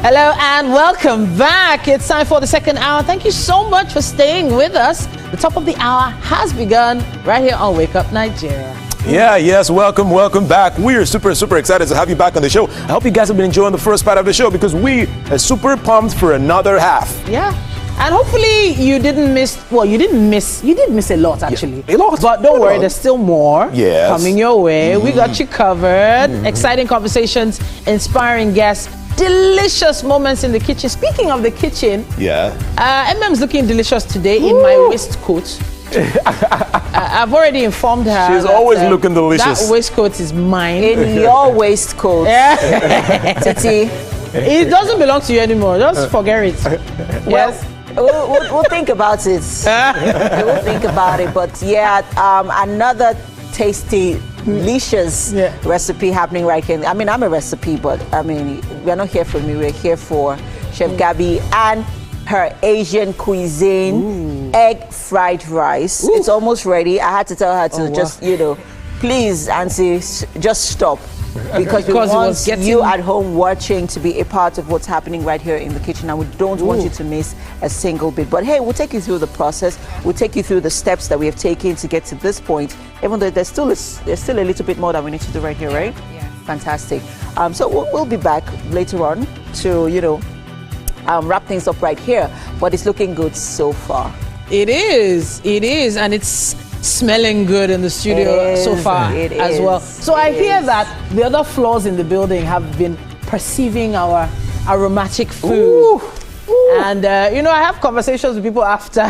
Hello and welcome back. It's time for the second hour. Thank you so much for staying with us. The top of the hour has begun right here on Wake Up Nigeria. Yeah, yes, welcome back. We are super excited to have you back on the show. I hope you guys have been enjoying the first part of the show because we are super pumped for another half. Yeah. And hopefully you didn't miss, you did miss a lot actually. Yeah, a lot. But don't worry, there's still more coming your way. We got you covered. Exciting conversations, inspiring guests, delicious moments in the kitchen. Speaking of the kitchen, MM's looking delicious today in my waistcoat. I've already informed her. She's always looking delicious. That waistcoat is mine. In your waistcoat. Titi. It doesn't belong to you anymore. Just forget it. Yes. We'll think about it. We'll think about it. But yeah, another tasty, delicious recipe happening right here. I mean, I'm a recipe, but I mean, we're not here for me. We're here for Chef Gabby and her Asian cuisine egg fried rice. It's almost ready. I had to tell her to please, Auntie, just stop. Because we want you at home watching to be a part of what's happening right here in the kitchen, and we don't want you to miss a single bit. But hey, we'll take you through the process. We'll take you through the steps that we have taken to get to this point, even though there's still a little bit more that we need to do right here, right? Yeah. Fantastic. So we'll be back later on to, wrap things up right here. But it's looking good so far. It is, and it's smelling good in the studio so far as well. So I hear that the other floors in the building have been perceiving our aromatic food. And you know, I have conversations with people after.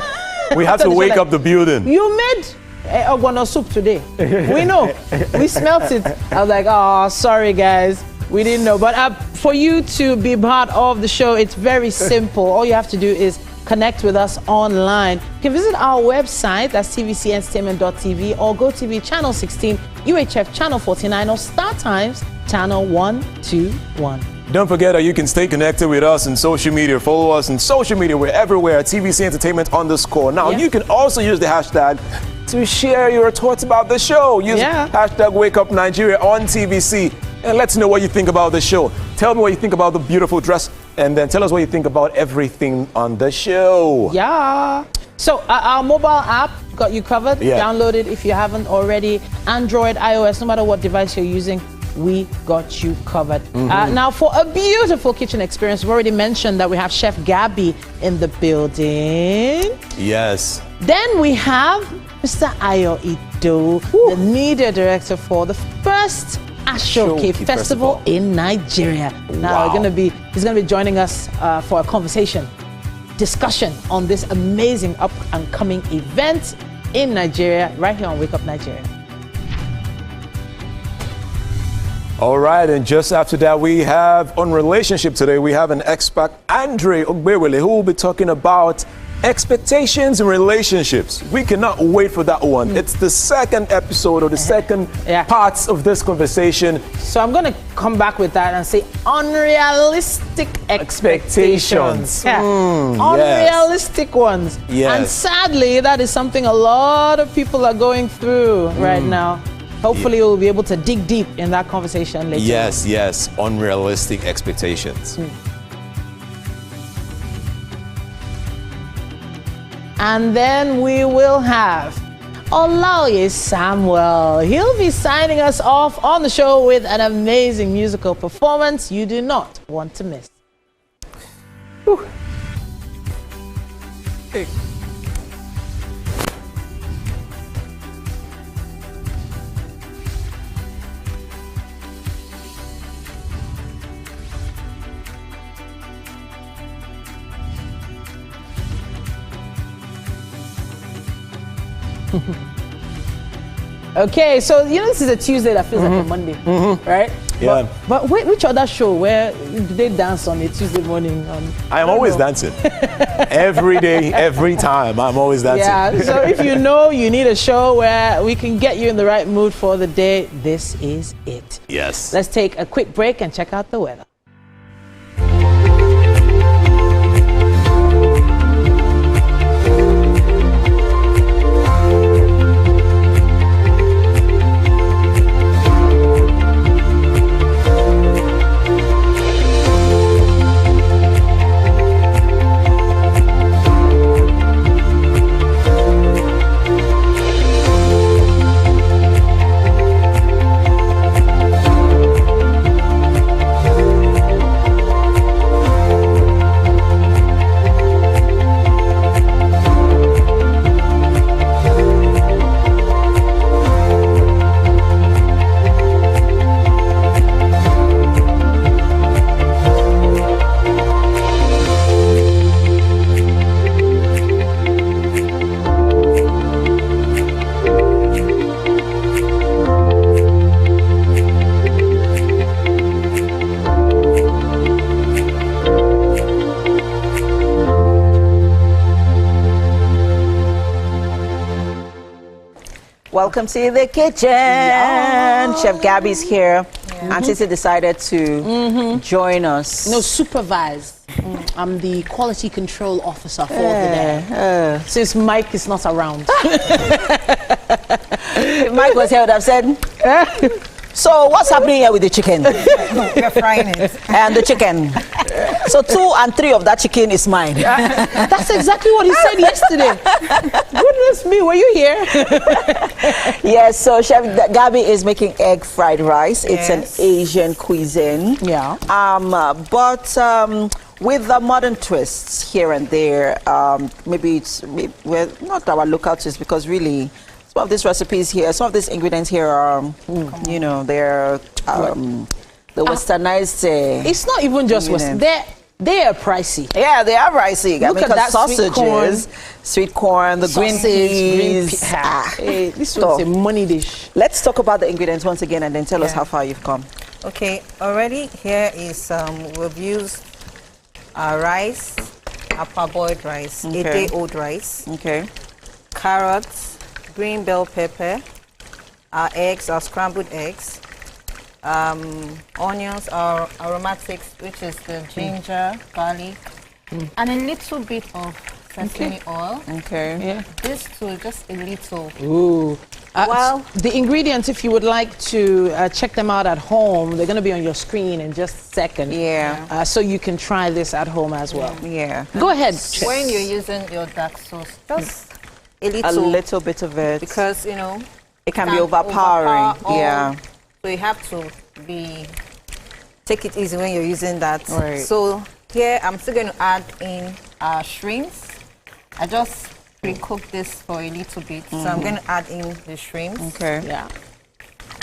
We have to wake up the building. You made ogbono soup today. We know. We smelt it. I was like, oh, sorry guys. We didn't know. But for you to be part of the show, it's very simple. All you have to do is connect with us online. You can visit our website, that's tvcentertainment.tv, or GOTV channel 16, UHF channel 49, or StarTimes channel 121. Don't forget that you can stay connected with us on social media. Follow us on social media. We're everywhere, TVC Entertainment _. Now, you can also use the hashtag to share your thoughts about the show. Use hashtag Wake Up Nigeria on TVC and let's know what you think about the show. Tell me what you think about the beautiful dress, and then tell us what you think about everything on the show. Yeah. So our mobile app got you covered. Download it if you haven't already. Android, iOS, no matter what device you're using, we got you covered. Now, for a beautiful kitchen experience, we've already mentioned that we have Chef Gabby in the building. Yes. Then we have Mr. Ayo Ido, the media director for the first Ashoke Festival in Nigeria. Now, he's gonna be joining us for a conversation, discussion on this amazing up and coming event in Nigeria, right here on Wake Up Nigeria. All right, and just after that, we have on relationship today, we have an expert, Andre Ogbewele, who will be talking about expectations in relationships. We cannot wait for that one. It's the second episode or the second parts of this conversation. So I'm going to come back with that and say unrealistic expectations. Unrealistic ones. And sadly, that is something a lot of people are going through right now. Hopefully we'll be able to dig deep in that conversation later. Yes, unrealistic expectations. And then we will have Olaoye Samuel. He'll be signing us off on the show with an amazing musical performance you do not want to miss. Hey. Okay, so you know this is a Tuesday that feels like a Monday, right? Yeah. But which other show where do they dance on a Tuesday morning? I am always dancing. Every day, every time, I'm always dancing. Yeah, so if you know you need a show where we can get you in the right mood for the day, this is it. Yes. Let's take a quick break and check out the weather. Welcome to the kitchen. Chef Gabby's here. And Titi decided to join us. No, supervise. I'm the quality control officer for the day. Since Mike is not around. If Mike was here, I would have said, so what's happening here with the chicken? We're frying it. And the chicken. So 2 and 3 of that chicken is mine. That's exactly what he said yesterday. Goodness me, were you here? Yes, so Chef Gabby is making egg fried rice. It's an Asian cuisine. Yeah. But with the modern twists here and there, maybe it's not our local twist, because really some of these recipes here, some of these ingredients here are, you know, they're the westernized. It's not even just Western. They are pricey. Yeah, they are pricey. Look at that sausages, sweet corn, the green peas. Hey, this one's a money dish. Let's talk about the ingredients once again and then tell us how far you've come. Okay, already here is, we've used our rice, our parboiled rice, 8-day-old rice. Okay. Carrots, green bell pepper, our eggs, our scrambled eggs, onions, our aromatics, which is the ginger, garlic, and a little bit of sesame oil. Okay. Yeah. This too, just a little. Ooh. Well, the ingredients, if you would like to check them out at home, they're going to be on your screen in just a second. Yeah. So you can try this at home as well. Yeah. Go ahead. When you're using your dark sauce, just a little bit of it. Because, you know, it can be overpowering. Yeah. So you have to take it easy when you're using that. Right. So here I'm still going to add in our shrimps. I just pre-cook this for a little bit, so I'm going to add in the shrimps. Okay. Yeah.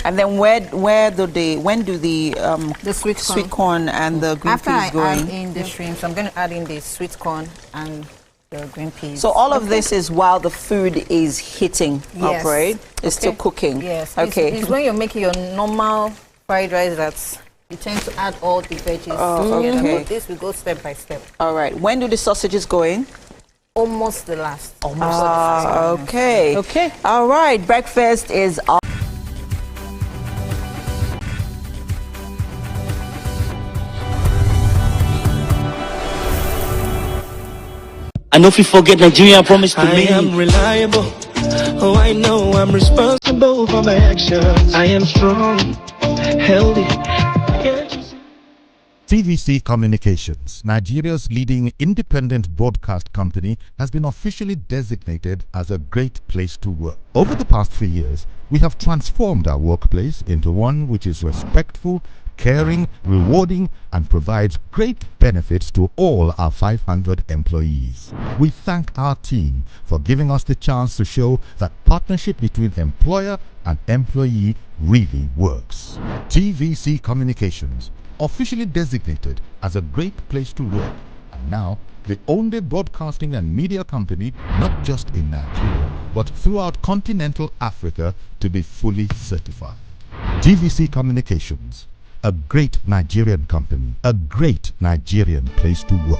And then when do the sweet corn and the green peas go in? After I add in the shrimps, I'm going to add in the sweet corn and the green peas. So all of this is while the food is heating up, right? It's still cooking. Yes. Okay. It's when you're making your normal fried rice that you tend to add all the veggies together. Okay. But this we go step by step. All right. When do the sausages go in? Almost the last. Okay. Okay. All right. Breakfast is up. I know if you forget Nigeria promise to me. I am reliable. Oh, I know I'm responsible for my actions. I am strong, healthy. TVC Communications, Nigeria's leading independent broadcast company, has been officially designated as a great place to work. Over the past 3 years, we have transformed our workplace into one which is respectful, caring, rewarding, and provides great benefits to all our 500 employees. We thank our team for giving us the chance to show that partnership between employer and employee really works. TVC Communications, officially designated as a great place to work, and now the only broadcasting and media company not just in Nigeria but throughout continental Africa to be fully certified. TVC Communications, a great Nigerian company, a great Nigerian place to work.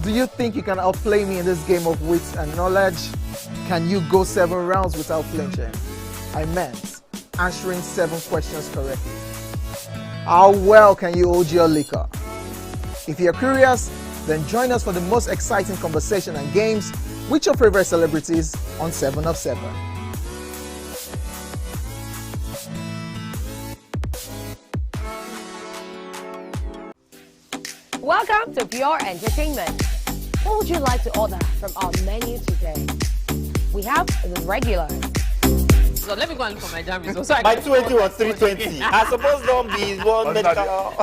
Do you think you can outplay me in this game of wits and knowledge? Can you go 7 rounds without flinching? I meant answering 7 questions correctly. How well can you hold your liquor? If you're curious, then join us for the most exciting conversation and games with your favorite celebrities on 7 of 7. Welcome to Pure Entertainment. What would you like to order from our menu today? We have the regular. So let me go and look for my jam results. My 280 was 320. I suppose don't be one medical.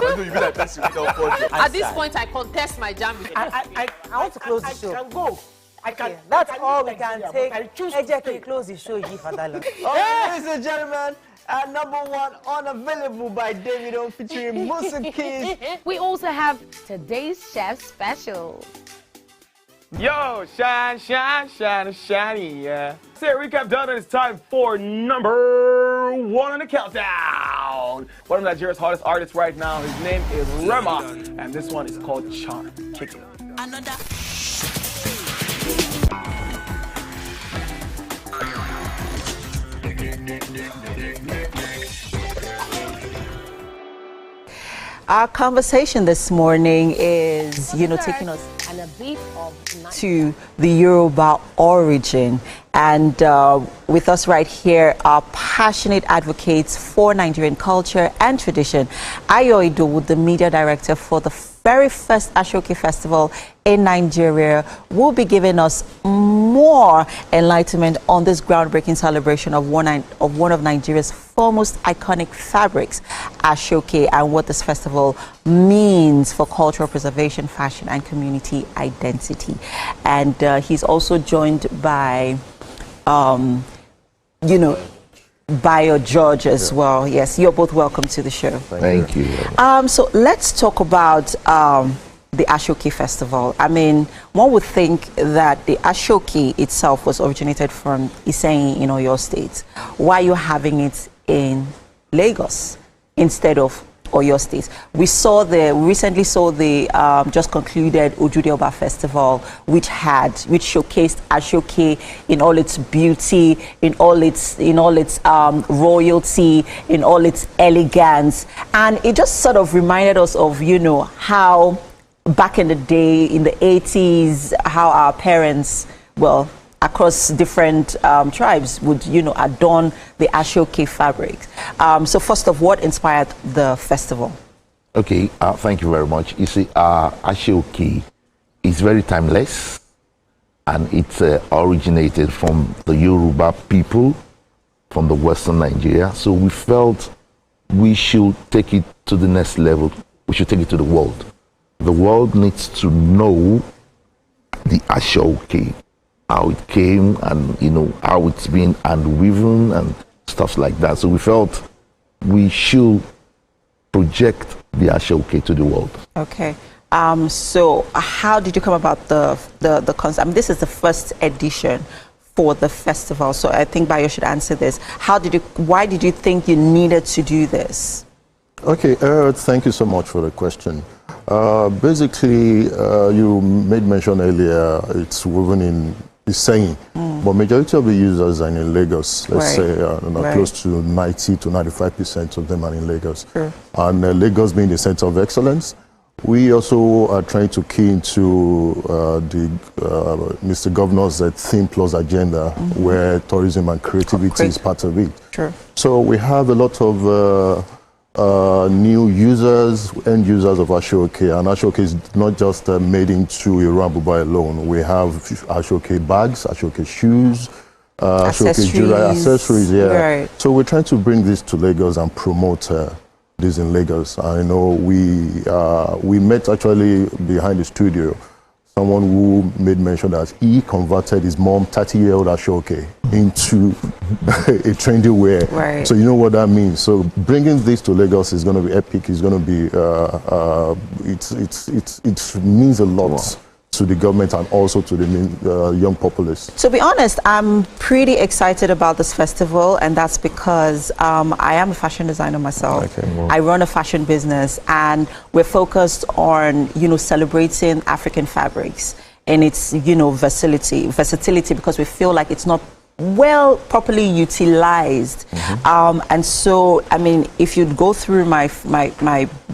At this point, I contest my jam results. I want to close the show. I can go. I can. That's all we can take. Ejeki, close the show, give Fadala. Ladies and gentlemen, At number 1, Unavailable by Davido featuring Musa Keys. We also have today's chef special. Yo, shine, shine, shine, shiny, yeah. Say recap done, and it's time for number 1 on the countdown. One of Nigeria's hottest artists right now, his name is Rema, and this one is called Charm. Kick it up. Another. Our conversation this morning is, taking us and a bit of to the Yoruba origin. And with us right here are passionate advocates for Nigerian culture and tradition. Ayo Idowu, the media director for the very first Ashoke Festival in Nigeria, will be giving us more enlightenment on this groundbreaking celebration of one of Nigeria's foremost iconic fabrics, Ashoke, and what this festival means for cultural preservation, fashion, and community identity. And he's also joined by, Bayo George as well. Yes, you're both welcome to the show. Thank you. So let's talk about the Ashoke Festival. I mean, one would think that the Ashoke itself was originated from Iseyin in Oyo State. Why are you having it in Lagos instead of Oyo State? We recently saw the just concluded Ojude Oba Festival, which showcased Ashoke in all its beauty, in all its royalty, in all its elegance, and it just sort of reminded us of how back in the day, in the 80s, how our parents, across different tribes would, adorn the Ashoke fabrics. So first of all, what inspired the festival? Okay, thank you very much. You see, Ashoke is very timeless, and it's originated from the Yoruba people from the Western Nigeria. So we felt we should take it to the next level. We should take it to the world. The world needs to know the Ashoke, how it came, and how it's been unwoven and stuff like that. So we felt we should project the Ashoke to the world. Okay. So how did you come about the concept? I mean, this is the first edition for the festival, so I think Bayo should answer this. Why did you think you needed to do this? Okay, thank you so much for the question. Basically, you made mention earlier, it's woven in Iseyin, but majority of the users are in Lagos. Let's say close to 90 to 95% of them are in Lagos. Sure. And Lagos being the center of excellence, we also are trying to key into the Mr. Governor's Theme Plus agenda, where tourism and creativity is part of it. Sure. So we have a lot of new users, end users of Ashoke, and Ashoke is not just made into Yoruba alone. We have Ashoke bags, Ashoke shoes, Ashoke jewelry, accessories. Yeah. Right. So we're trying to bring this to Lagos and promote this in Lagos. I know we met actually behind the studio. Someone who made mention that he converted his mom, 30-year-old Ashoke, into a trendy wear. Right. So you know what that means. So bringing this to Lagos is going to be epic. It's going to be it means a lot to the government and also to the young populace. To be honest, I'm pretty excited about this festival, and that's because I am a fashion designer myself. Okay, I run a fashion business, and we're focused on celebrating African fabrics and its versatility, because we feel like it's not properly utilized. And so, I mean, if you go through my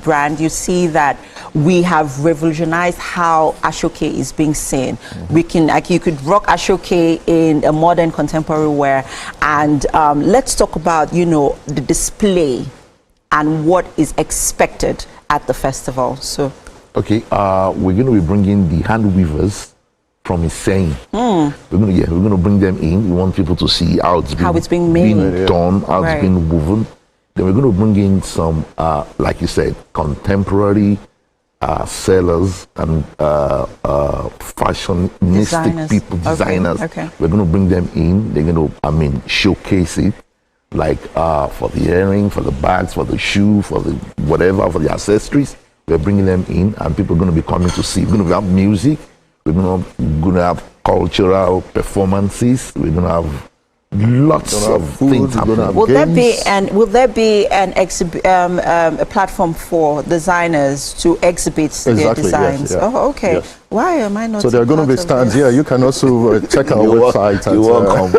brand, you see that we have revolutionized how Ashoke is being seen. We can, you could rock Ashoke in a modern contemporary wear. And let's talk about, the display and what is expected at the festival. So, okay, we're going to be bringing the hand weavers from Iseyin. We're going to bring them in. We want people to see how it's being done, how it's being woven. Then we're going to bring in some, like you said, contemporary sellers and fashionistic people, designers. Okay. We're going to bring them in. They're going to, showcase it. like for the earring, for the bags, for the shoe, for the whatever, for the accessories. We're bringing them in, and people are going to be coming to see. We're going to have music. We're going to have cultural performances. We're going to have lots of things happening. Will there be a platform for designers to exhibit their designs? Yes, yeah. Oh, okay. Yes. Why am I not? So there are going to be stands here. You can also check our website. You're welcome.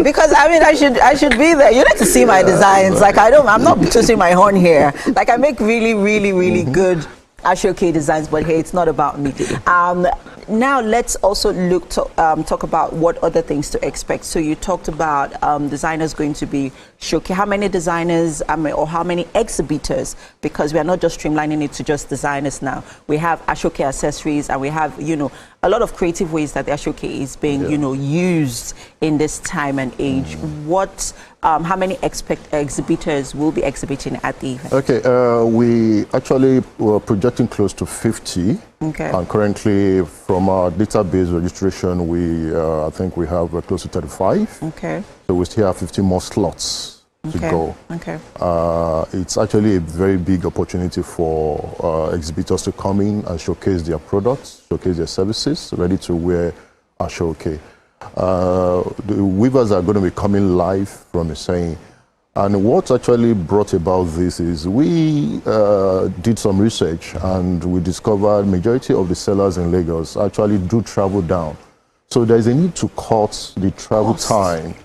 Because I mean, I should be there. You need to see my designs. Like I'm not tooting my horn here. Like I make really good Ashoke designs, but hey, it's not about me. Now let's also talk about what other things to expect. So you talked about designers going to be showcased. How many designers or how many exhibitors? Because we are not just streamlining it to just designers now. We have Ashoke accessories, and we have a lot of creative ways that the Ashoke is being used in this time and age. How many exhibitors will be exhibiting at the event? Okay, we actually were projecting close to 50. Okay. And currently, from our database registration, I think we have close to 35. Okay. So we still have 50 more slots to go. Okay. It's actually a very big opportunity for exhibitors to come in and showcase their products, showcase their services, ready to wear Ashoke. The weavers are going to be coming live from the saying. And what actually brought about this is we did some research, and we discovered majority of the sellers in Lagos actually do travel down. So there's a need to cut the travel time,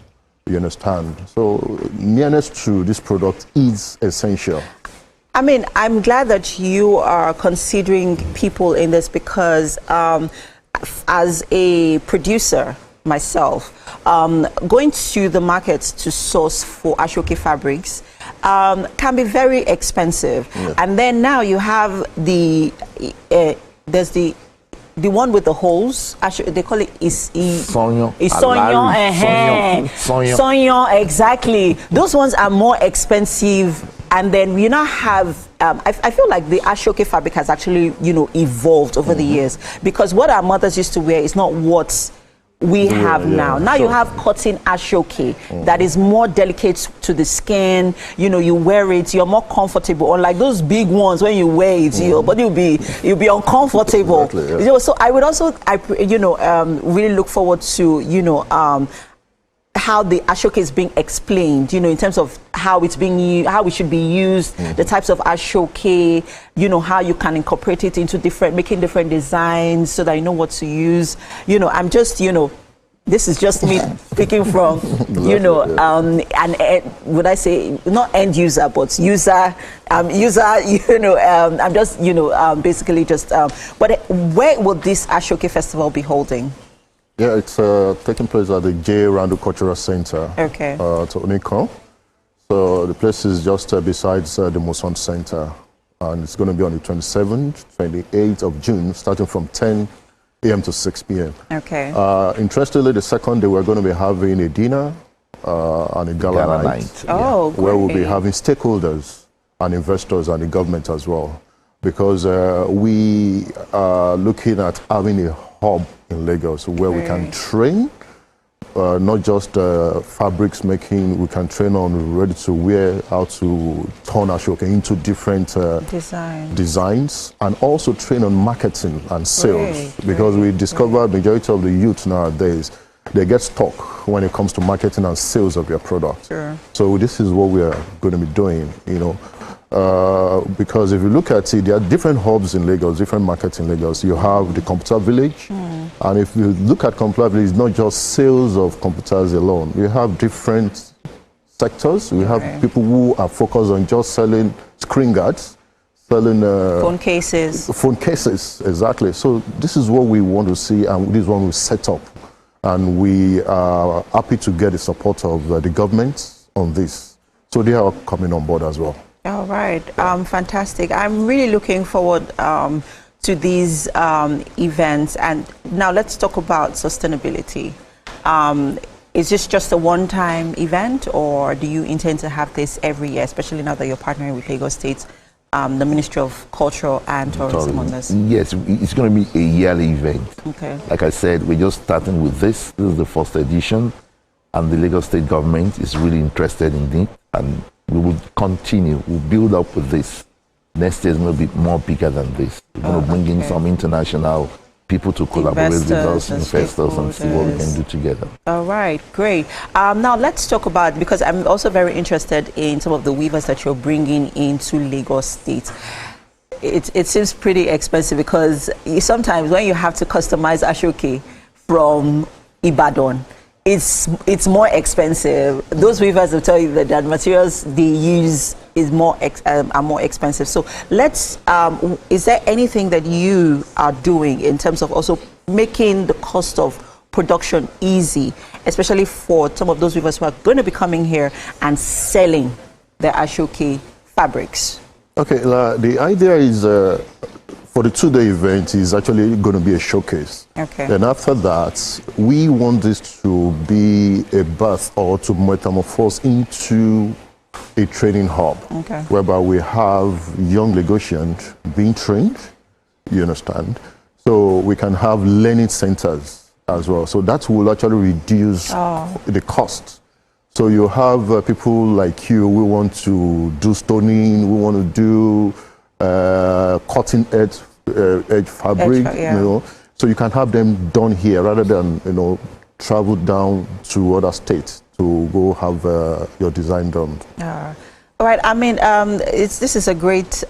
you understand? So nearness to this product is essential. I mean, I'm glad that you are considering people in this, because as a producer myself, going to the markets to source for Ashoke fabrics can be very expensive. Yeah. And then now you have there's the one with the holes. They call it Sonyon, exactly. Those ones are more expensive. And then we now have, I feel like the Ashoke fabric has actually, evolved over the years, because what our mothers used to wear is not what we have now. Now you have cotton Ashoke that is more delicate to the skin. You wear it, you're more comfortable. Unlike those big ones, when you wear it, your body you'll be uncomfortable. Exactly, so I would also, really look forward to, how the Ashoke is being explained, in terms of how it's being used, how it should be used, the types of Ashoke, how you can incorporate it into making different designs so that you know what to use. I'm just, this is just me speaking from, would I say not end user, but user, I'm just, basically just, but where will this Ashoke festival be holding? Yeah, it's taking place at the J. Rando Cultural Center. Okay. To Onikon. So the place is just besides the Moson Center. And it's going to be on the 27th, 28th of June, starting from 10 a.m. to 6 p.m. Okay. Interestingly, the second day, we're going to be having a dinner and a gala night. Oh, where we'll be having stakeholders and investors and the government as well. Because we are looking at having a hub in Lagos where we can train, not just fabrics making, we can train on ready to wear, how to turn Ashoke into different designs, and also train on marketing and sales. Because we discovered majority of the youth nowadays, they get stuck when it comes to marketing and sales of their product. Sure. So this is what we are going to be doing, because if you look at it, there are different hubs in Lagos, different markets in Lagos. You have the computer village, and if you look at computer village, it's not just sales of computers alone. You have different sectors. We have people who are focused on just selling screen guards, selling phone cases. Phone cases, exactly. So this is what we want to see, and this is what we set up. And we are happy to get the support of the government on this. So they are coming on board as well. All right, fantastic. I'm really looking forward to these events. And now let's talk about sustainability. Is this just a one-time event, or do you intend to have this every year, especially now that you're partnering with Lagos State, the Ministry of Culture and Tourism on this? Yes, it's going to be a yearly event. Okay. Like I said, we're just starting with this. This is the first edition. and the Lagos State government is really interested in it, and we will continue. We'll build up with this. Next year is going to be more bigger than this. We're going to bring in some international people to collaborate with us, investors, and see what we can do together. All right, great. Now let's talk about, because I'm also very interested in some of the weavers that you're bringing into Lagos State. It seems pretty expensive, because sometimes when you have to customize ashoke from Ibadan, it's more expensive. Those weavers will tell you that the materials they use is are more expensive. So let's, is there anything that you are doing in terms of also making the cost of production easy, especially for some of those weavers who are going to be coming here and selling their ashoke fabrics? Okay, the idea is for the two-day event is actually going to be a showcase. Okay. And after that, we want this to be a birth or to metamorphose into a training hub, whereby we have young Lagosians being trained, you understand? So we can have learning centers as well. So that will actually reduce the cost. So you have people like you, we want to do stoning, we want to do cutting edge fabric, you know, so you can have them done here rather than, you know, travel down to other states to go have your design done. All right, I mean, this is a great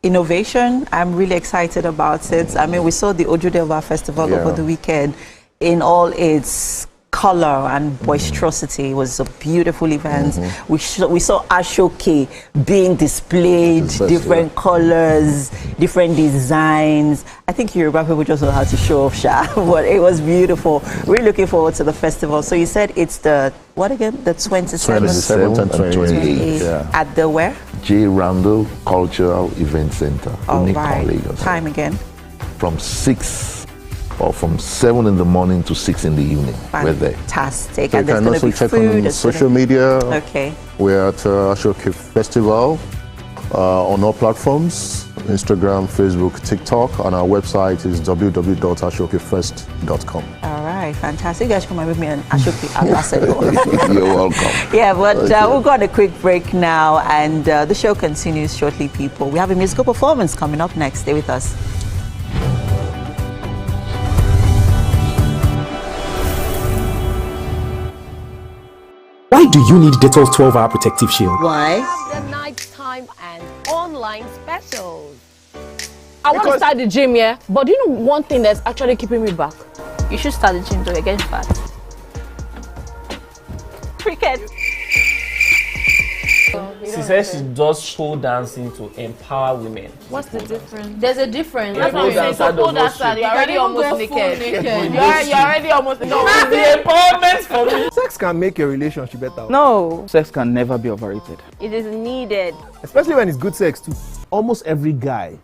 innovation. I'm really excited about it. I mean, we saw the Ojudewa Festival over the weekend in all its color and boisterosity. It was a beautiful event. We saw ashoke being displayed, different colors, different designs. I think Yoruba people just know how to show off, but it was beautiful. Really looking forward to the festival. So you said it's the, what again? The 27th and 28th. At the where? J. Randall Cultural Event Center. All right. Lagos. Time again? From 7 in the morning to 6 in the evening. We're there. Fantastic. So and you can also check on social media. Okay. We're at Ashoke Festival on all platforms, Instagram, Facebook, TikTok, and our website is www.ashokefest.com. All right, fantastic. You guys come and with me an Ashoke ambassador. You're welcome. Yeah, but we'll go on a quick break now, and the show continues shortly, people. We have a musical performance coming up next. Stay with us. Why do you need Dettol's 12-hour protective shield? Why? The nighttime and online specials. I want to start the gym, yeah? But do you know one thing that's actually keeping me back? You should start the gym to get fat. Cricket. She says she does pole dancing to empower women. What's the difference? There's a difference. Yeah, That's what I'm saying. pole dancer, you're already almost naked. You're already almost naked. No, it's the empowerment for me. Sex can make a relationship better. No. Sex can never be overrated. It is needed. Especially when it's good sex too. Almost every guy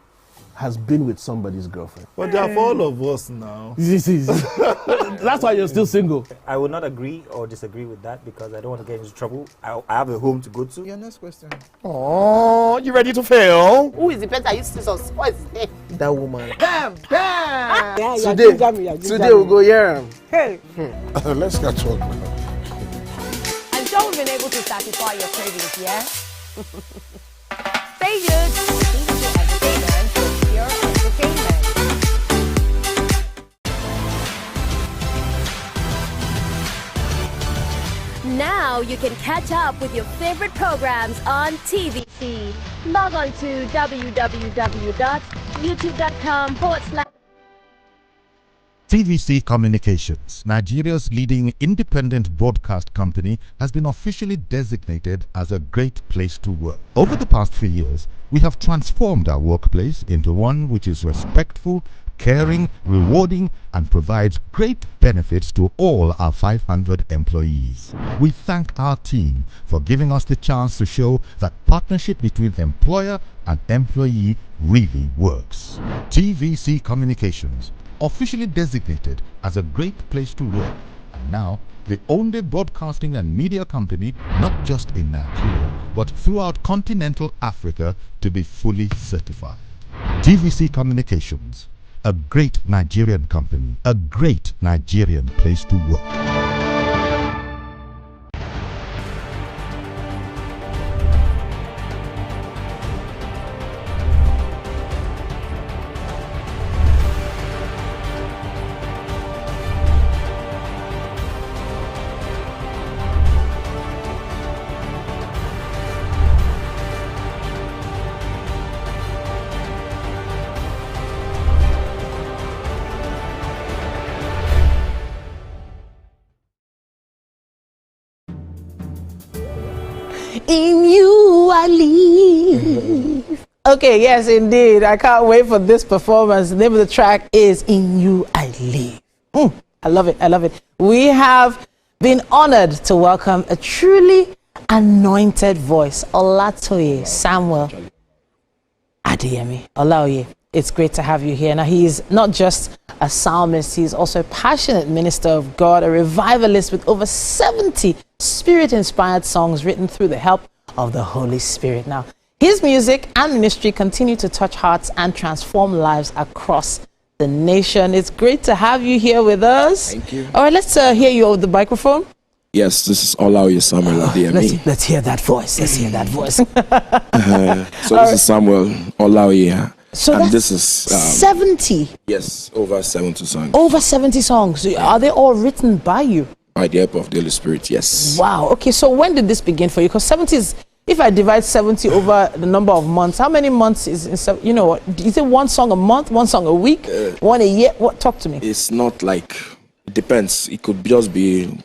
has been with somebody's girlfriend. But they are for all of us now. That's why you're still single. I would not agree or disagree with that because I don't want to get into trouble. I have a home to go to. Your next question. Oh, you ready to fail? Who is the better? You see some spoils there. That woman. Damn! Yeah, Today we'll go here. Hey! Let's catch up. I'm sure we've been able to satisfy your cravings, yeah? Stay good. Entertainment for pure entertainment. Now you can catch up with your favorite programs on TVC. Log on to www.youtube.com/. TVC Communications, Nigeria's leading independent broadcast company, has been officially designated as a great place to work. Over the past few years, we have transformed our workplace into one which is respectful, caring, rewarding, and provides great benefits to all our 500 employees. We thank our team for giving us the chance to show that partnership between employer and employee really works. TVC Communications, officially designated as a great place to work, and now the only broadcasting and media company not just in Nigeria but throughout continental Africa to be fully certified. TVC Communications, a great Nigerian company, a great Nigerian place to work. In you I live. Okay, yes, indeed. I can't wait for this performance. The name of the track is In You I Live. I love it. I love it. We have been honored to welcome a truly anointed voice, Olatoye Samuel Adeyemi. Olaoye, it's great to have you here. Now, he's not just a psalmist, he's also a passionate minister of God, a revivalist with over 70 spirit-inspired songs written through the help of the Holy Spirit. Now, his music and ministry continue to touch hearts and transform lives across the nation. It's great to have you here with us. Thank you. All right, let's hear you over the microphone. Yes, this is Olaoye Samuel Adeyemi. Let's hear that voice. Let's hear that voice. So this is Samuel Olaoye. So and that's this is 70. Yes, over 70 songs. Over 70 songs. Are they all written by you? By the help of the Holy Spirit, yes. Wow. Okay, so when did this begin for you? Because 70 is, if I divide 70 over the number of months, how many months is in, you know what? Is it one song a month, one song a week, one a year? What? Talk to me. It's not like, it depends. It could just be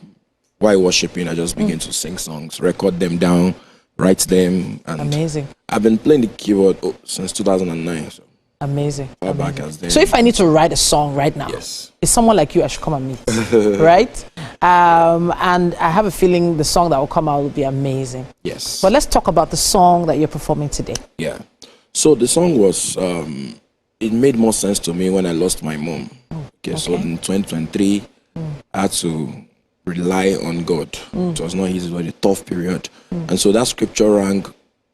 while worshiping, I just begin to sing songs, record them down, write them. And amazing. I've been playing the keyboard since 2009. So amazing. Far back as then. So if I need to write a song right now, yes, it's someone like you I should come and meet, right? And I have a feeling the song that will come out will be amazing. Yes. But let's talk about the song that you're performing today. Yeah. So the song was, it made more sense to me when I lost my mom. Okay. So in 2023, I had to rely on God. It was not easy, it was a tough period. And so that scripture rang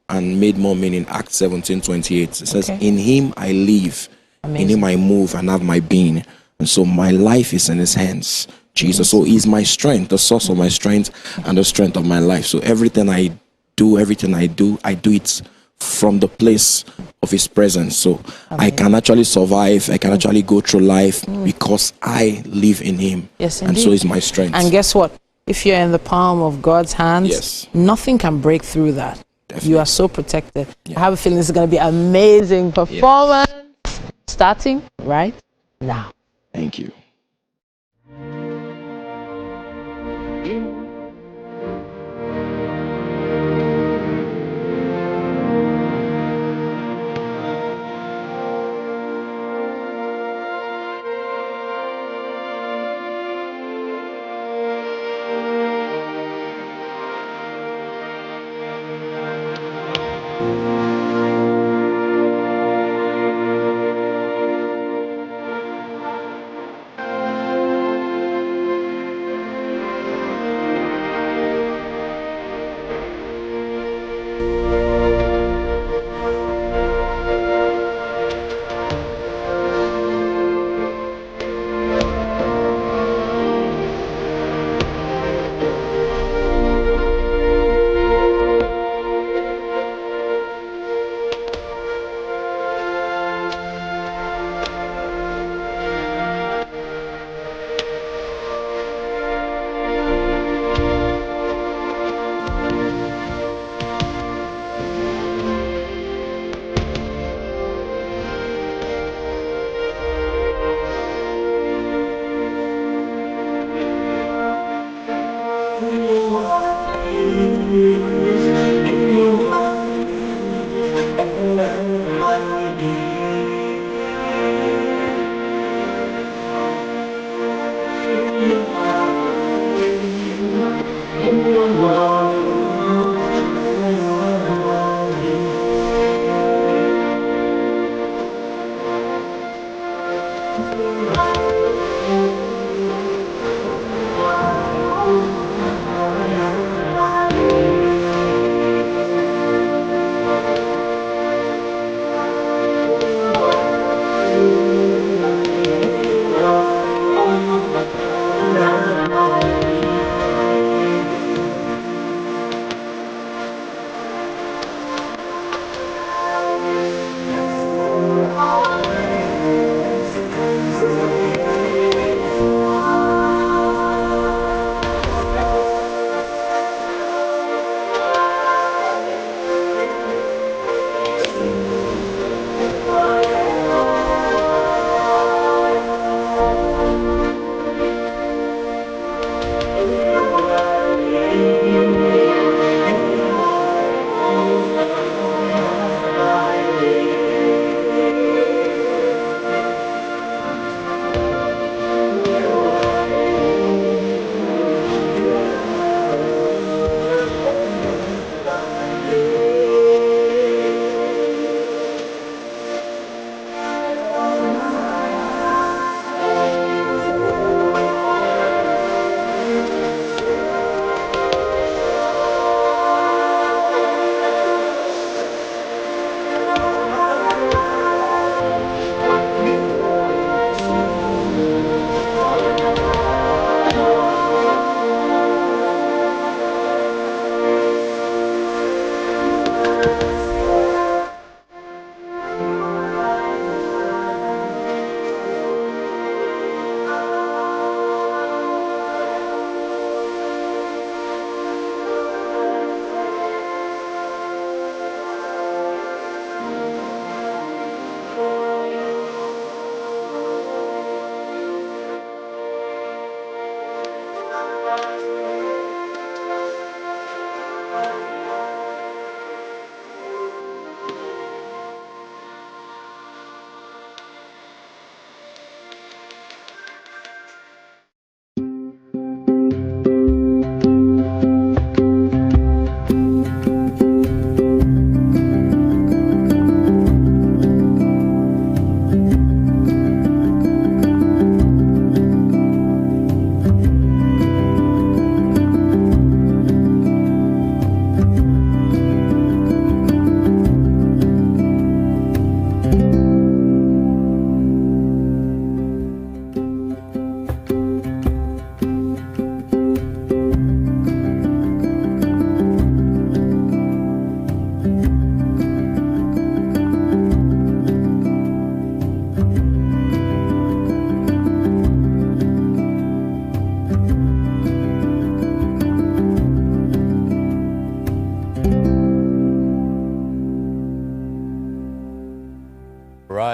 and made more meaning. Acts 17:28. It says, in him I live, in him I move and have my being. And so my life is in his hands. Jesus. So he's my strength, the source of my strength and the strength of my life. So everything I do it from the place of his presence. So I can actually survive, I can actually go through life because I live in him. Yes, and indeed. so is my strength. And guess what? If you're in the palm of God's hands, nothing can break through that. Definitely. You are so protected. I have a feeling this is going to be an amazing performance. Starting right now. Thank you.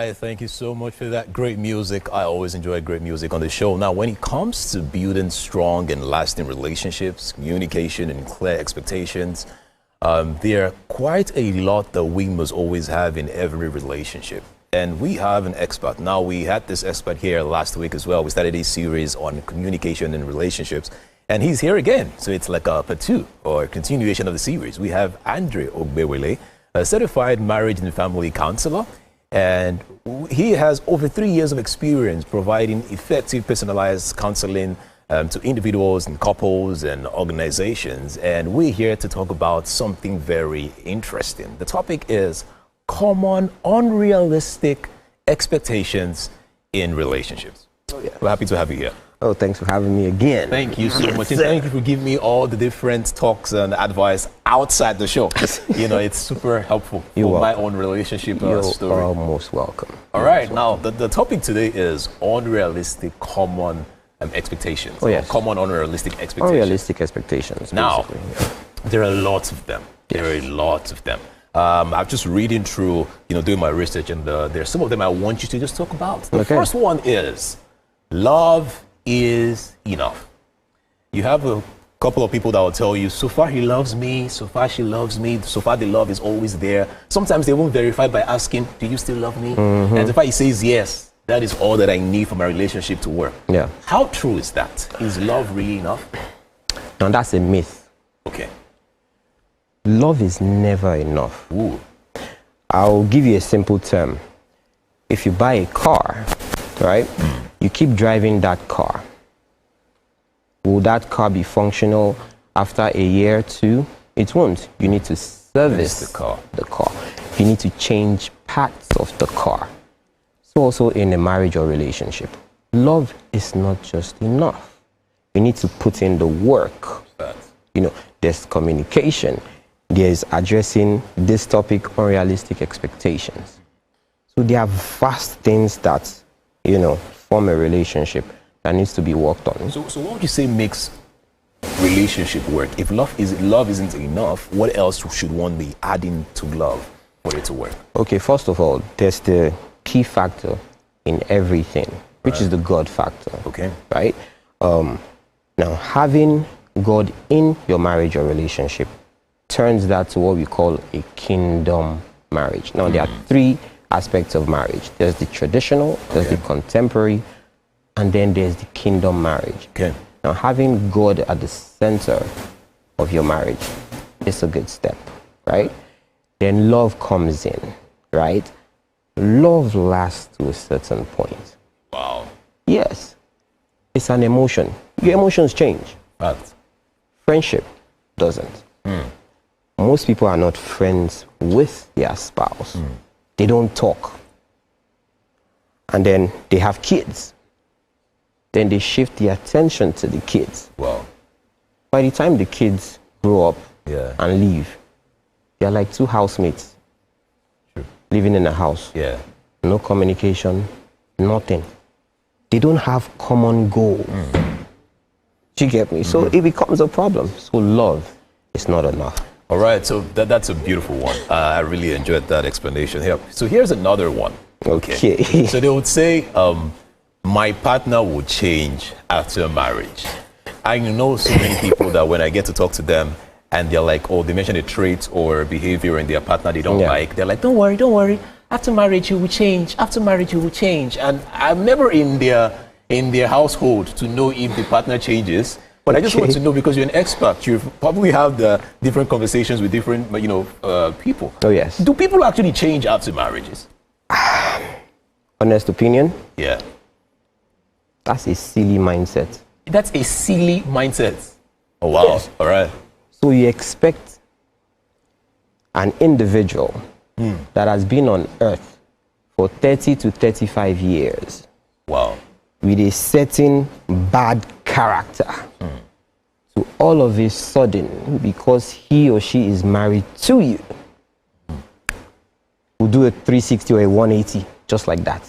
right, thank you so much for that great music. I always enjoy great music on the show. Now, when it comes to building strong and lasting relationships, communication and clear expectations, there are quite a lot that we must always have in every relationship. And we have an expert. Now, we had this expert here last week as well. We started a series on communication and relationships, and he's here again. So it's like a part 2 or a continuation of the series. We have Andre Ogbewele, a certified marriage and family counselor, and he has over 3 years of experience providing effective personalized counseling to individuals and couples and organizations. And we're here to talk about something very interesting. The topic is common unrealistic expectations in relationships. Oh, yeah. We're happy to have you here. Oh, thanks for having me again. Thank you so much. And thank you for giving me all the different talks and advice outside the show. You know, it's super helpful for my own relationship story. You're most welcome. All right. Now, the topic today is unrealistic common expectations. Oh, yes. Common unrealistic expectations. Unrealistic expectations. Now, there are lots of them. Yes. There are lots of them. I'm just reading through, doing my research, and there's some of them I want you to just talk about. The first one is love is enough. You have a couple of people that will tell you, so far he loves me, so far she loves me, so far the love is always there. Sometimes they won't verify by asking, do you still love me? Mm-hmm. And so far he says yes, that is all that I need for my relationship to work. Yeah. How true is that? Is love really enough? Now that's a myth. Okay. Love is never enough. Ooh. I'll give you a simple term. If you buy a car, right, you keep driving that car. Will that car be functional after a year or two? It won't. You need to service the car. You need to change parts of the car. So also in a marriage or relationship, love is not just enough. You need to put in the work. There's communication. There's addressing this topic, unrealistic expectations. So there are vast things that, form a relationship that needs to be worked on. So what would you say makes relationship work? If love isn't enough, what else should one be adding to love for it to work? Okay, first of all, there's the key factor in everything, which is the God factor. Okay. Right? Now, having God in your marriage or relationship turns that to what we call a kingdom marriage. Now, there are 3 aspects of marriage. There's the traditional, there's the contemporary, and then there's the kingdom marriage. Okay. Now, having God at the center of your marriage is a good step, right? Then love comes in, right? Love lasts to a certain point. Wow. Yes. It's an emotion. Your emotions change. Friendship doesn't. Most people are not friends with their spouse. They don't talk. And then they have kids. Then they shift the attention to the kids. Wow. By the time the kids grow up and leave, they're like 2 housemates living in a house. Yeah. No communication, nothing. They don't have common goals. Do you get me? So it becomes a problem. So love is not enough. All right, so that's a beautiful one. I really enjoyed that explanation here. So here's another one. Okay. So they would say, my partner will change after marriage. I know so many people that when I get to talk to them and they're like, they mention a trait or behavior in their partner they don't like, they're like, don't worry. After marriage, you will change. After marriage, you will change. And I'm never in their household to know if the partner changes. But I just want to know, because you're an expert, you probably have the different conversations with different, people. Oh, yes. Do people actually change after marriages? Honest opinion? Yeah. That's a silly mindset. That's a silly mindset. Oh, wow. Yes. All right. So you expect an individual that has been on earth for 30 to 35 years. Wow. With a certain bad character. So all of a sudden, because he or she is married to you, will do a 360 or a 180 just like that.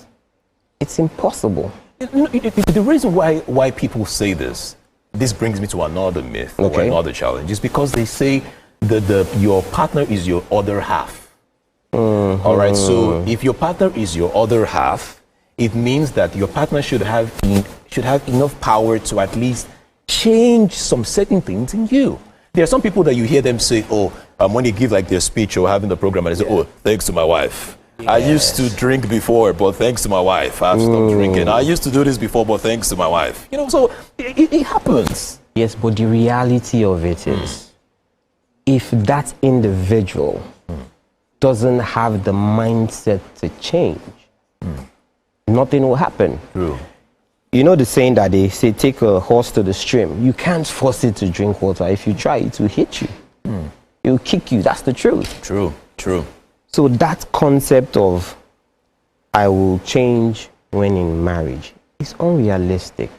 It's impossible. The reason why people say this brings me to another myth or another challenge, is because they say that your partner is your other half. All right, so if your partner is your other half, it means that your partner should have enough power to at least change some certain things in you. There are some people that you hear them say, when you give like their speech or having the program, and they say, thanks to my wife. Yes. I used to drink before, but thanks to my wife, I've stopped drinking. I used to do this before, but thanks to my wife. You know, so it happens. Yes, but the reality of it is, if that individual doesn't have the mindset to change, nothing will happen. True. You know the saying that they say, take a horse to the stream. You can't force it to drink water. If you try, it will hit you. It will kick you. That's the truth. True, true. So that concept of I will change when in marriage is unrealistic.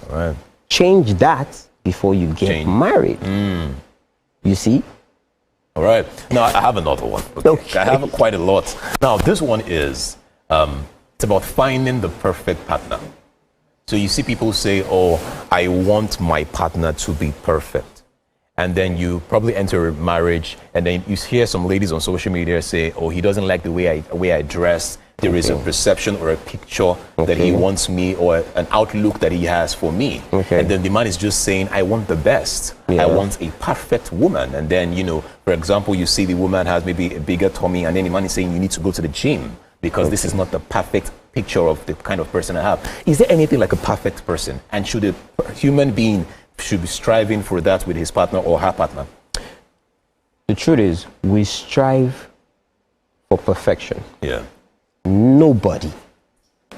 All right. Change that before you get married. You see? All right. Now, I have another one. Okay. I have quite a lot. Now, this one is, it's about finding the perfect partner. So you see people say, I want my partner to be perfect. And then you probably enter a marriage, and then you hear some ladies on social media say, he doesn't like the way I dress. There is a perception or a picture that he wants me, or an outlook that he has for me. And then the man is just saying, I want the best. I want a perfect woman. And then, for example, you see the woman has maybe a bigger tummy, and then the man is saying you need to go to the gym because this is not the perfect picture of the kind of person I have. Is there anything like a perfect person? And should a human being should be striving for that with his partner or her partner? The truth is, we strive for perfection. Yeah. Nobody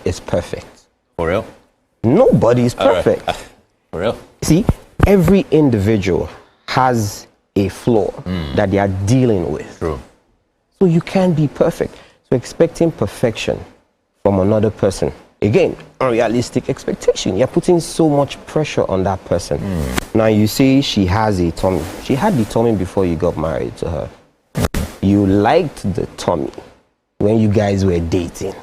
is perfect. For real? Nobody is perfect. Right. For real? See, every individual has a flaw that they are dealing with. True. So you can't be perfect. So expecting perfection from another person, again, unrealistic expectation. You're putting so much pressure on that person. Now you say she has a tummy. She had the tummy before you got married to her. You liked the tummy when you guys were dating.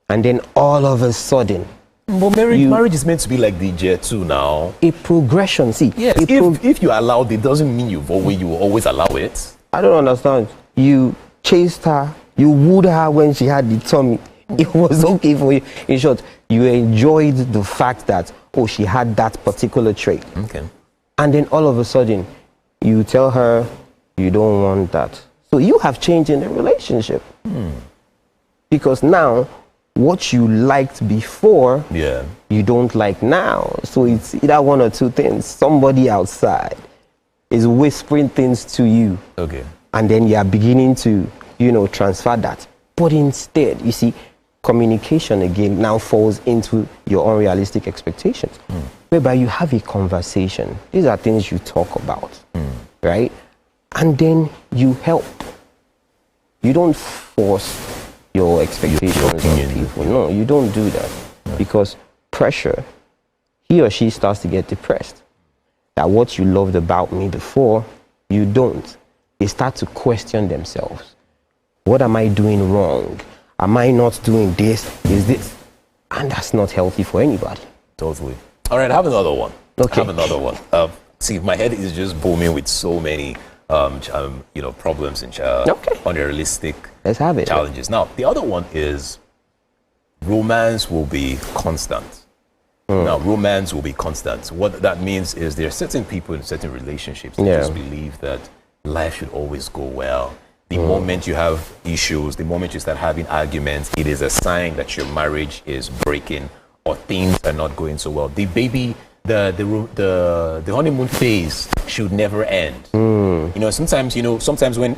And then all of a sudden... But marriage is meant to be like DJ too now. A progression, see. Yes, if you allowed it, doesn't mean you will always allow it. I don't understand. You chased her, you wooed her when she had the tummy. It was okay for you. In short, you enjoyed the fact that, she had that particular trait. Okay. And then all of a sudden, you tell her you don't want that. So you have changed in the relationship. Because now, what you liked before, you don't like now. So it's either one or two things. Somebody outside is whispering things to you. Okay. And then you are beginning to, transfer that. But instead, you see, communication again now falls into your unrealistic expectations. Whereby you have a conversation. These are things you talk about. Right? And then you help. You don't force your expectations on people. No, you don't do that. Because pressure, he or she starts to get depressed. That what you loved about me before, you don't. They start to question themselves. What am I doing wrong? Am I not doing this? Is this? And that's not healthy for anybody. Totally. All right, I have another one. Okay. I have another one. See, my head is just booming with so many problems and unrealistic challenges. Now, the other one is romance will be constant. Now, romance will be constant. What that means is there are certain people in certain relationships that just believe that life should always go well. The moment you have issues, the moment you start having arguments, it is a sign that your marriage is breaking or things are not going so well. The honeymoon phase should never end. Sometimes when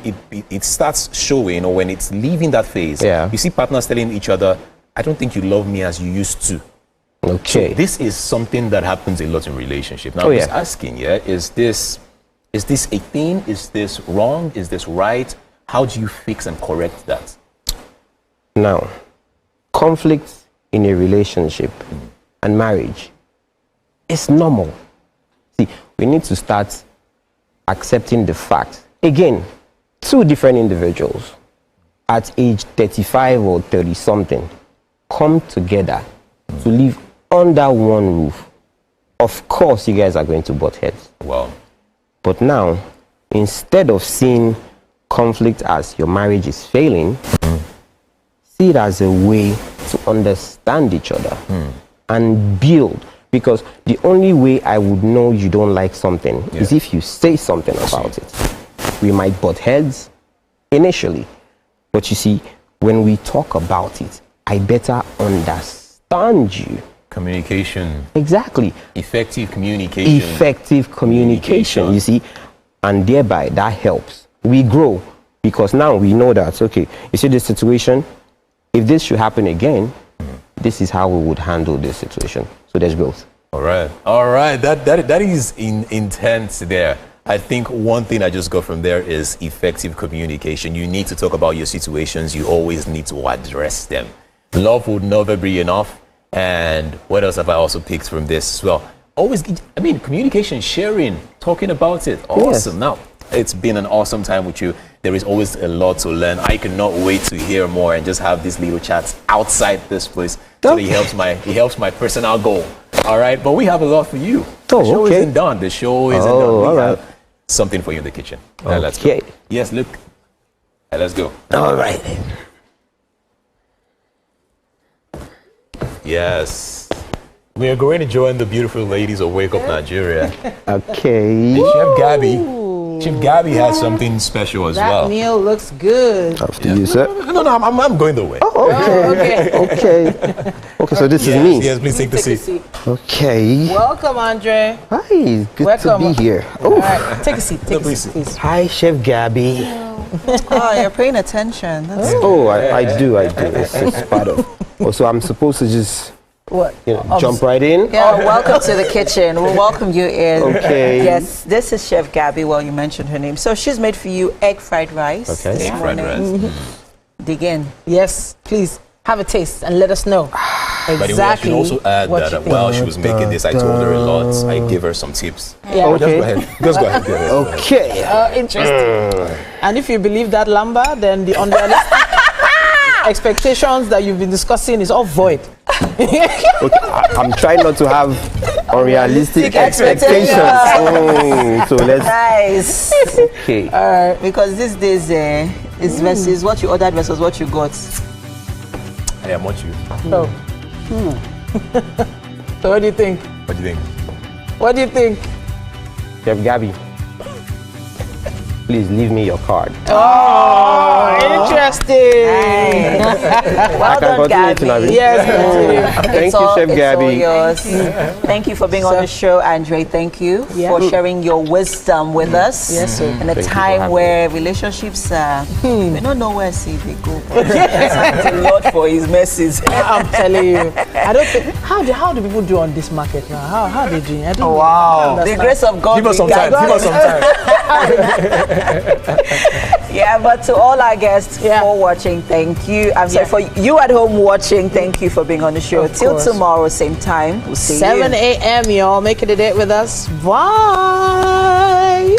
it starts showing, or when it's leaving that phase, you see partners telling each other, I don't think you love me as you used to. Okay. So this is something that happens a lot in relationship. Now, I'm just asking, is this a thing? Is this wrong? Is this right? How do you fix and correct that? Now, conflict in a relationship and marriage is normal. See, we need to start accepting the fact. Again, two different individuals at age 35 or 30 something come together to live under one roof. Of course, you guys are going to butt heads. Wow. But now, instead of seeing conflict as your marriage is failing, see it as a way to understand each other and build. Because the only way I would know you don't like something is if you say something about it. We might butt heads initially, but you see, when we talk about it, I better understand you. Communication. Exactly. Effective communication. Effective communication, you see, and thereby that helps. We grow because now we know that, okay, you see this situation, if this should happen again, this is how we would handle this situation. So there's growth. All right. That is intense there. I think one thing I just got from there is effective communication. You need to talk about your situations. You always need to address them. Love would never be enough. And what else have I also picked from this as well? Always, I mean, communication, sharing, talking about it. Awesome. Yes. Now, it's been an awesome time with you. There is always a lot to learn. I cannot wait to hear more and just have these little chats outside this place. So it helps my personal goal. All right, but we have a lot for you. The show isn't done. The show isn't done. We have something for you in the kitchen. Let's go. Yes, look. Let's go. All right. Yes. We are going to join the beautiful ladies of Wake Up Nigeria. Okay. And Chef Gabby. Chef Gabby has something special as well. That meal looks good. After you, sir. No, I'm going the way. Okay. Okay, so this is me. Yes, please take the seat. Okay. Welcome, Andre. Hi, good to be here. All right, take a seat. Take a seat, please. Hi, Chef Gabby. Oh, you're paying attention. That's I do. It's part of. So I'm supposed to just jump right in? Yeah, welcome to the kitchen. We'll welcome you in. Okay. Yes, this is Chef Gabby. Well, you mentioned her name. So she's made for you egg fried rice. Okay. Egg fried rice. Dig in. Yes, please have a taste and let us know exactly. By the way, I should also add that while she was making this, I told her a lot. I gave her some tips. Yeah. Okay. Just go ahead. Okay. Interesting. And if you believe that Lamba, then the unrealistic expectations that you've been discussing is all void. I'm trying not to have unrealistic expectations. So let's. Nice. Okay. Because these days is versus what you ordered versus what you got. I am what you. So what do you think? What do you think? What do you think? Chef Gabby, please leave me your card. Oh, interesting. Well done, Gabby. Yes, thank you, Chef Gabby. Yours. Thank you for being on the show, Andre. Thank you for sharing your wisdom with us. Yes, sir. In a time where relationships we don't know where they go. Thank the Lord for His mercies. I'm telling you. I don't think how do people do on this market now? How are they doing? I don't wow. The grace of God. Give us some time. Give us some time. Yeah, but to all our guests for watching, thank you. I'm sorry, for you at home watching, thank you for being on the show. Till tomorrow, same time. We'll see 7 a.m. y'all. Make it a date with us. Bye.